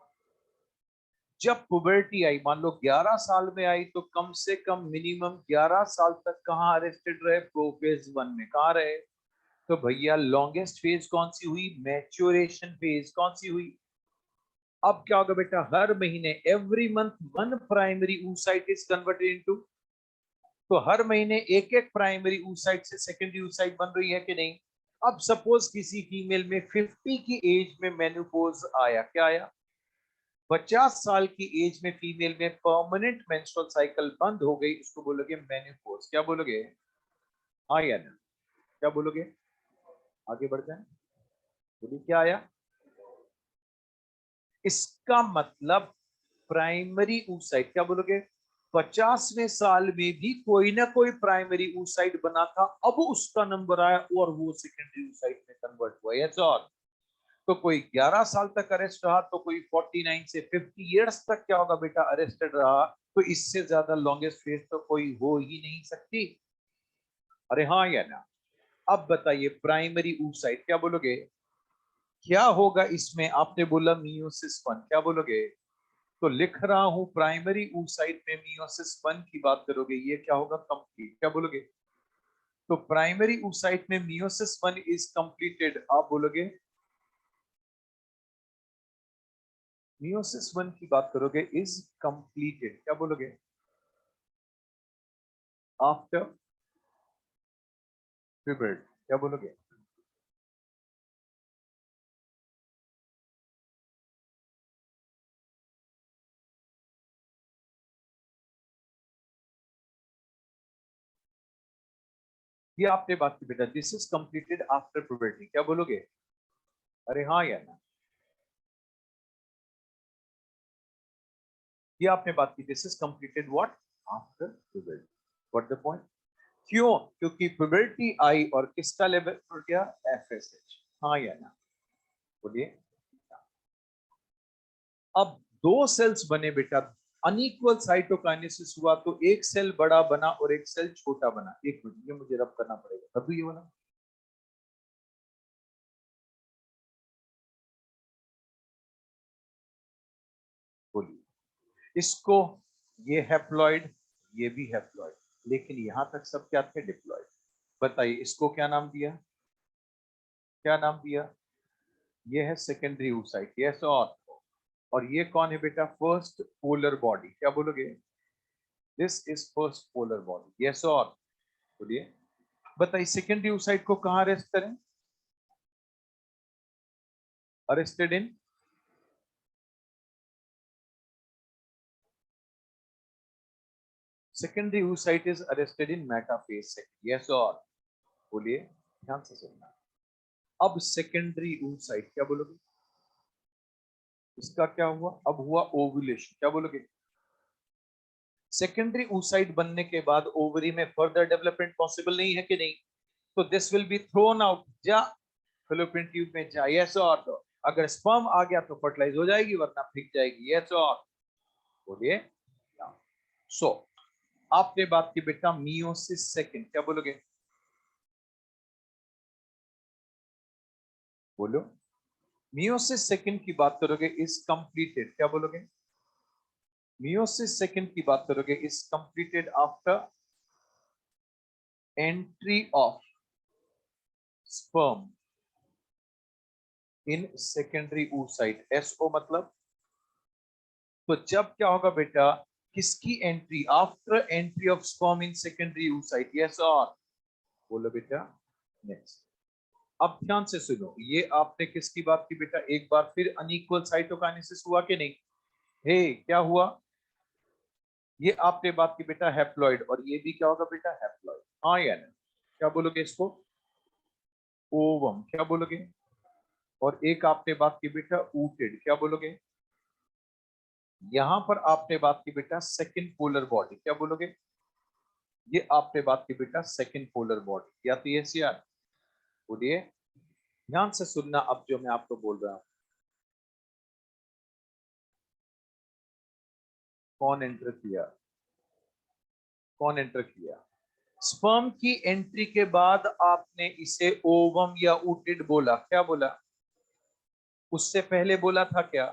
जब पुबर्टी आई, मान लो 11 साल में आई, तो कम से कम मिनिमम 11 साल तक कहां अरेस्टेड रहे? प्रोफेज वन में, कहां रहे? तो भैया लॉन्गेस्ट फेज कौन सी हुई? मैच्योरेशन फेज, कौन सी हुई? अब क्या होगा बेटा, हर महीने every month one primary oocyte is converted into, तो हर महीने एक एक प्राइमरी oocyte से सेकेंडरी oocyte बन रही है कि नहीं? अब सपोज किसी फीमेल में 50 की एज में मेनोपॉज आया, क्या आया? 50 साल की एज में फीमेल में परमानेंट मेंस्ट्रुअल साइकिल बंद हो गई, उसको बोलोगे मेनोपॉज, क्या बोलोगे? हाँ या ना, क्या बोलोगे? आगे बढ़ जाए, बोलिए क्या आया? इसका मतलब प्राइमरी oocyte, क्या बोलोगे? 50वें साल में भी कोई ना कोई प्राइमरी oocyte बना था, अब उसका नंबर आया और वो सेकेंडरी oocyte में कन्वर्ट हुआ, यस और तो कोई 11 साल तक अरेस्ट रहा, तो कोई 49 से 50 इयर्स तक क्या होगा बेटा, अरेस्टेड रहा, तो इससे ज्यादा लॉन्गेस्ट फेज तो कोई हो ही नहीं सकती। अरे हाँ या ना? अब बताइए प्राइमरी oocyte, क्या बोलोगे? क्या होगा इसमें? आपने बोला मियोसिस वन, क्या बोलोगे? तो लिख रहा हूं प्राइमरी oocyte में मियोसिस वन की बात करोगे, ये क्या होगा? कंप्लीट, क्या बोलोगे? तो प्राइमरी oocyte में मियोसिस वन इज कंप्लीटेड, आप बोलोगे मियोसिस वन की बात करोगे इज कंप्लीटेड, क्या बोलोगे? आफ्टर प्यूबर्टी, क्या बोलोगे? ये आपने बात की बेटा, this is completed after puberty, क्या बोलोगे? अरे हाँ या ना? ये आपने बात की, this is completed what, after puberty, what the point? क्यों? क्योंकि प्यूबर्टी आई और किसका लेवल बढ़ गया? एफएसएच, हाँ या ना? बोलिए। अब दो सेल्स बने बेटा, अनइक्वल साइटोकाइनेसिस हुआ, तो एक सेल बड़ा बना और एक सेल छोटा बना। एक मिनट, ये मुझे रब करना पड़ेगा, तब ये वाला, बोलिए इसको। ये हैप्लॉइड, ये भी हैप्लॉइड, लेकिन यहां तक सब क्या थे? डिप्लॉइड। बताइए इसको क्या नाम दिया? क्या नाम दिया? ये है सेकेंडरी oocyte, यस और ये कौन है बेटा? First polar body. क्या बोलोगे? This is first polar body, yes और बोलिए। बताइए सेकेंडरी oocyte को कहां अरेस्ट करें? Arrested in secondary oocyte is arrested in metaphase second, yes और बोलिए, ध्यान से सुनना। अब सेकेंडरी oocyte क्या बोलोगे? इसका क्या हुआ? अब हुआ ओव्यूलेशन। क्या बोलोगे? सेकेंडरी oocyte बनने के बाद ओवरी में फर्दर डेवलपमेंट पॉसिबल नहीं है कि नहीं? तो this will be thrown out, जा फेलोपियन ट्यूब में जा, यस और तो अगर स्पर्म आ गया तो फर्टिलाइज हो जाएगी, वरना फेंक जाएगी, यस और बोलिए। सो आपने बात की बेटा मियोसिस सेकंड। क्या बोलोगे? बोलो। मियोसिस सेकंड की बात करोगे इज कंप्लीटेड। क्या बोलोगे? मियोसिस सेकंड की बात करोगे is completed after entry of sperm in secondary oocyte। SO मतलब, तो जब क्या होगा बेटा? किसकी एंट्री? After entry of sperm in secondary oocyte, yes और बोलो बेटा। नेक्स्ट, अब ध्यान से सुनो, ये आपने किसकी बात की बेटा? एक बार फिर अनइक्वल साइटोकाइनेसिस हुआ कि नहीं? हे क्या हुआ? ये आपने बात की बेटा हैप्लॉइड, और ये भी क्या होगा बेटा? हैप्लॉइड, हाँ या ना? क्या बोलोगे इसको? ओवम। क्या बोलोगे? और एक आपने बात की बेटा ऊटेड। क्या बोलोगे? यहां पर आपने बात की बेटा सेकंड पोलर बॉडी। क्या बोलोगे? ये आपने बात की बेटा सेकंड पोलर बॉडी, या तो ये सी आर। बोलिए, ध्यान से सुनना अब जो मैं आपको बोल रहा हूं। कौन एंटर किया? कौन एंटर किया? स्पर्म की एंट्री के बाद आपने इसे ओवम या ऊटिड बोला। क्या बोला? उससे पहले बोला था क्या?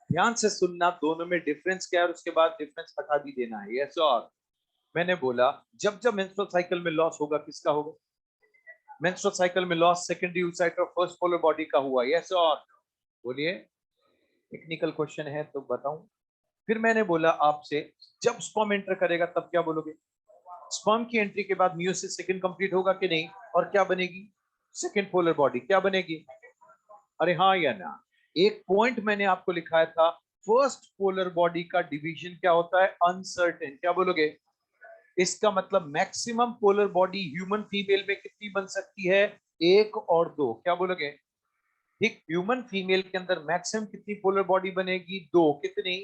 ध्यान से सुनना, दोनों में डिफरेंस क्या है और उसके बाद डिफरेंस हटा भी देना है, यस और। मैंने बोला जब जब मेंस्ट्रुअल साइकिल में लॉस होगा, किसका होगा? मेंस्ट्रुअल साइकिल में लॉस सेकेंडरी oocyte और फर्स्ट पोलर बॉडी का हुआ, यस और बोलिए। टेक्निकल क्वेश्चन है तो बताऊं। फिर मैंने बोला आपसे, जब स्पर्म एंटर करेगा तब क्या बोलोगे? स्पर्म की एंट्री के बाद मियोसिस सेकंड कंप्लीट होगा कि नहीं, और क्या बनेगी? Second polar body. क्या बनेगी? अरे हाँ या ना? एक पॉइंट मैंने आपको लिखाया था, फर्स्ट पोलर बॉडी का डिवीजन क्या होता है? अनसर्टेन। क्या बोलोगे? इसका मतलब maximum polar body human female में कितनी बन सकती है? एक और दो। क्या बोलोगे? ठीक, ह्यूमन फीमेल के अंदर मैक्सिमम कितनी पोलर बॉडी बनेगी? दो। कितनी?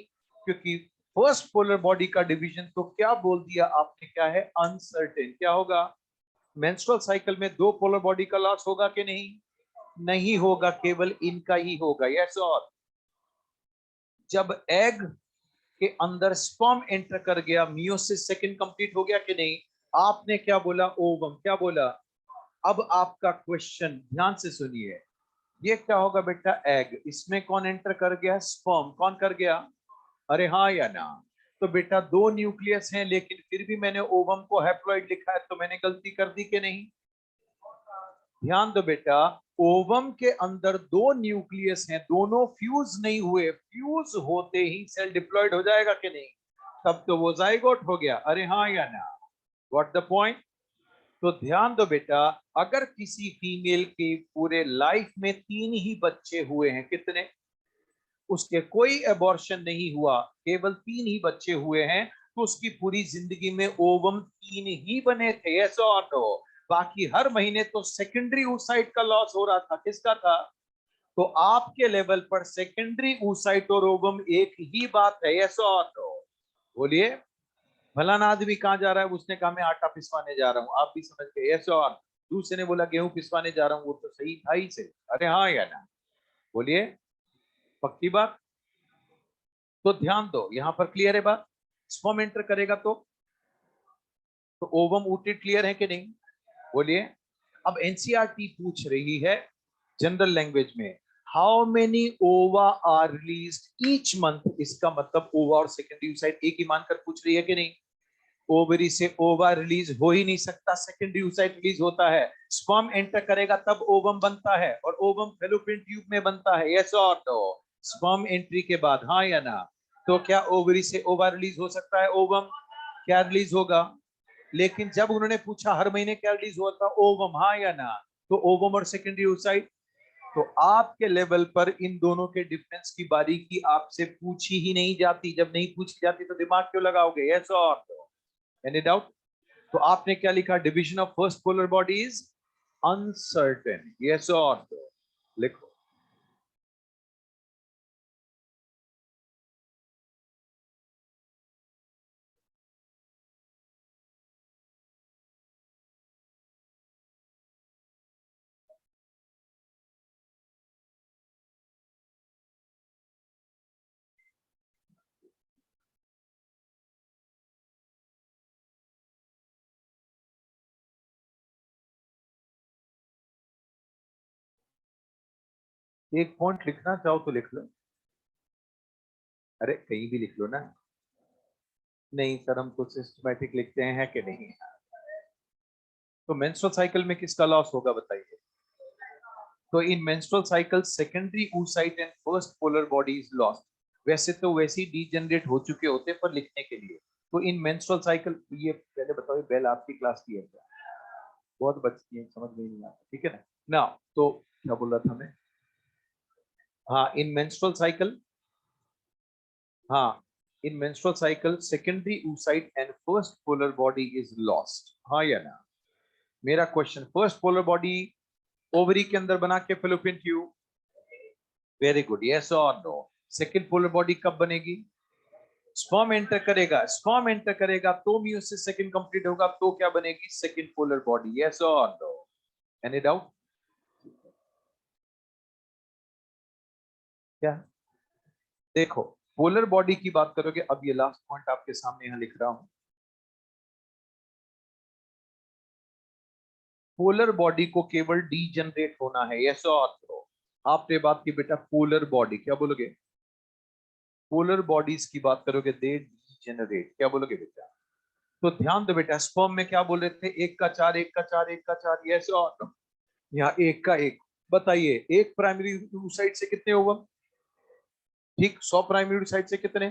क्योंकि फर्स्ट पोलर बॉडी का डिवीजन तो क्या बोल दिया आपने? क्या है? अनसर्टेन। क्या होगा? मेंस्ट्रुअल साइकिल में दो पोलर बॉडी का लॉस होगा कि नहीं? नहीं होगा, केवल इनका ही होगा, यस और। जब एग के अंदर स्पर्म एंटर कर गया, मियोसिस सेकंड कंप्लीट हो गया कि नहीं? आपने क्या बोला? ओवम। क्या बोला? अब आपका क्वेश्चन ध्यान से सुनिए, ये क्या होगा बेटा? एग, इसमें कौन एंटर कर गया? स्पर्म। कौन कर गया? अरे हाँ या ना? तो बेटा दो न्यूक्लियस हैं, लेकिन फिर भी मैंने ओवम को हैप्लॉइड लिखा है, तो मैंने गलती कर दी कि नहीं? ध्यान दो बेटा, ओवम के अंदर दो न्यूक्लियस हैं, दोनों फ्यूज नहीं हुए, फ्यूज होते ही सेल डिप्लॉयड हो जाएगा कि नहीं? तब तो वो जाइगोट हो गया, अरे हाँ या ना? What the point? तो ध्यान दो बेटा, अगर किसी फीमेल के पूरे लाइफ में तीन ही बच्चे हुए हैं, कितने? उसके कोई एबॉर्शन नहीं हुआ, केवल तीन ही बच्चे हुए हैं, तो उसकी पूरी जिंदगी में ओवम तीन ही बने थे, ऐसा और नो? बाकी हर महीने तो सेकेंडरी oocyte का लॉस हो रहा था, किसका था? तो आपके लेवल पर सेकेंडरी oocyte और ओवम एक ही बात है, ऐसा और नो? बोलिए। फलाना आदमी कहाँ जा रहा है? उसने कहा मैं आटा पिसवाने जा रहा हूँ, आप भी समझ गए, ऐसा और। दूसरे ने बोला गेहूं पिसवाने जा रहा हूँ, वो तो सही था ही से, अरे हाँ या ना? बोलिए, पक्की बात? तो ध्यान दो, यहां पर क्लियर है बात? स्पर्म एंटर करेगा तो ओवम ऊटेड, क्लियर है कि नहीं? बोलिए। अब एनसीईआरटी पूछ रही है जनरल लैंग्वेज में, हाउ मेनी ओवा आर रिलीज्ड ईच मंथ, इसका मतलब ओवा और सेकेंडरी oocyte एक ही मानकर पूछ रही है कि नहीं। ओवरी से ओवा रिलीज हो ही नहीं सकता, सेकेंडरी oocyte रिलीज होता है। स्पर्म एंटर करेगा तब ओवम बनता है, और ओवम फैलोपियन ट्यूब में बनता है, यस और नो। स्पर्म एंट्री के बाद, हाँ या ना। तो क्या ओवरी से ओवा रिलीज हो सकता है? ओवम क्या रिलीज होगा? लेकिन जब उन्होंने पूछा हर महीने क्या रिलीज होता, ओवम, हाँ या ना। तो ओवम और सेकेंडरी oocyte। तो आपके लेवल पर इन दोनों के डिफरेंस की बारीकी आपसे पूछी ही नहीं जाती। जब नहीं पूछी जाती तो दिमाग क्यों लगाओगे? यस और नो। Any doubt? तो आपने क्या लिखा? Division of first polar body is uncertain, yes और नो। लिखो। एक पॉइंट लिखना चाहो तो लिख लो। अरे कहीं भी लिख लो ना। नहीं सर, हम तो सिस्टमैटिक लिखते हैं कि नहीं। तो मेंस्ट्रुअल साइकिल में किसका लॉस होगा बताइए? तो in menstrual cycle secondary oocyte and first polar body is lost. वैसे तो वैसे ही डीजनरेट हो चुके होते पर लिखने के लिए। तो इन मेंस्ट्रुअल साइकिल, ये पहले बताओ, बेल आपकी क्लास की है क्या? बहुत बचती है, समझ में नहीं आता, ठीक है ना। ना तो क्या बोल रहा था मैं? हाँ, इन मेंस्ट्रुअल साइकिल, हाँ, in menstrual cycle secondary oocyte and first polar body is lost, हाँ या ना। मेरा question, first polar body ovary के अंदर बना के fallopian tube, very good, yes और नो। सेकेंड पोलर बॉडी कब बनेगी? स्पर्म एंटर करेगा, स्पर्म एंटर करेगा तो मियोसिस सेकंड कंप्लीट होगा, तो क्या बनेगी? सेकेंड पोलर बॉडी, यस और नो। Any doubt? क्या? देखो, पोलर बॉडी की बात करोगे, अब ये लास्ट पॉइंट आपके सामने यहां लिख रहा हूं। पोलर बॉडी को केवल डीजनरेट होना है, यस और नो। आपने बात की बेटा पोलर बॉडी, क्या बोलोगे? पोलर बॉडीज की बात करोगे, दे डीजनरेट, क्या बोलोगे बेटा? तो ध्यान दो बेटा, स्पर्म में क्या बोल रहे थे? एक का चार, एक का चार, एक का चार, यस और नो। यहाँ एक का एक। बताइए, एक प्राइमरी oocyte से कितने ओवम? ठीक, 100 प्राइमरी oocyte से कितने?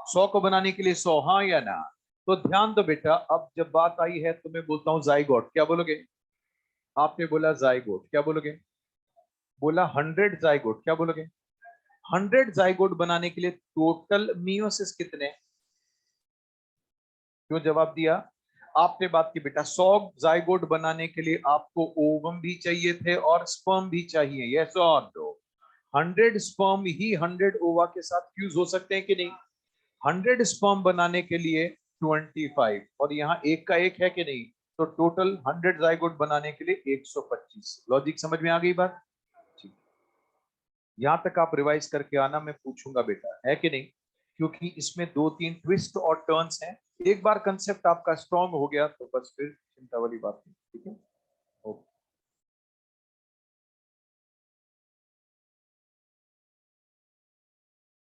100 को बनाने के लिए 100, हाँ या ना। तो ध्यान दो बेटा, अब जब बात आई है तो मैं बोलता हूँ जाइगोट, क्या बोलोगे? आपने बोला जाइगोट, क्या बोलोगे? बोला 100 जाइगोट, क्या बोलोगे? 100 जाइगोट बनाने के लिए टोटल मियोसिस कितने? क्यों जवाब दिया? आपने बात की बेटा, 100 जाइगोट बनाने के लिए आपको ओवम भी चाहिए थे और स्पर्म भी चाहिए, यस और नो। 100 स्पर्म ही 100 ओवा के साथ फ्यूज हो सकते हैं कि नहीं? 100 स्पर्म बनाने के लिए 25, और यहाँ एक का एक है कि नहीं? तो टोटल 100 जाइगोट बनाने के लिए 125। लॉजिक समझ में आ गई बात? ठीक, यहां तक आप रिवाइज करके आना, मैं पूछूंगा बेटा, है कि नहीं। क्योंकि इसमें दो तीन ट्विस्ट और टर्न्स हैं। एक बार कंसेप्ट आपका स्ट्रॉन्ग हो गया तो बस फिर चिंता वाली बात नहीं, ठीक है।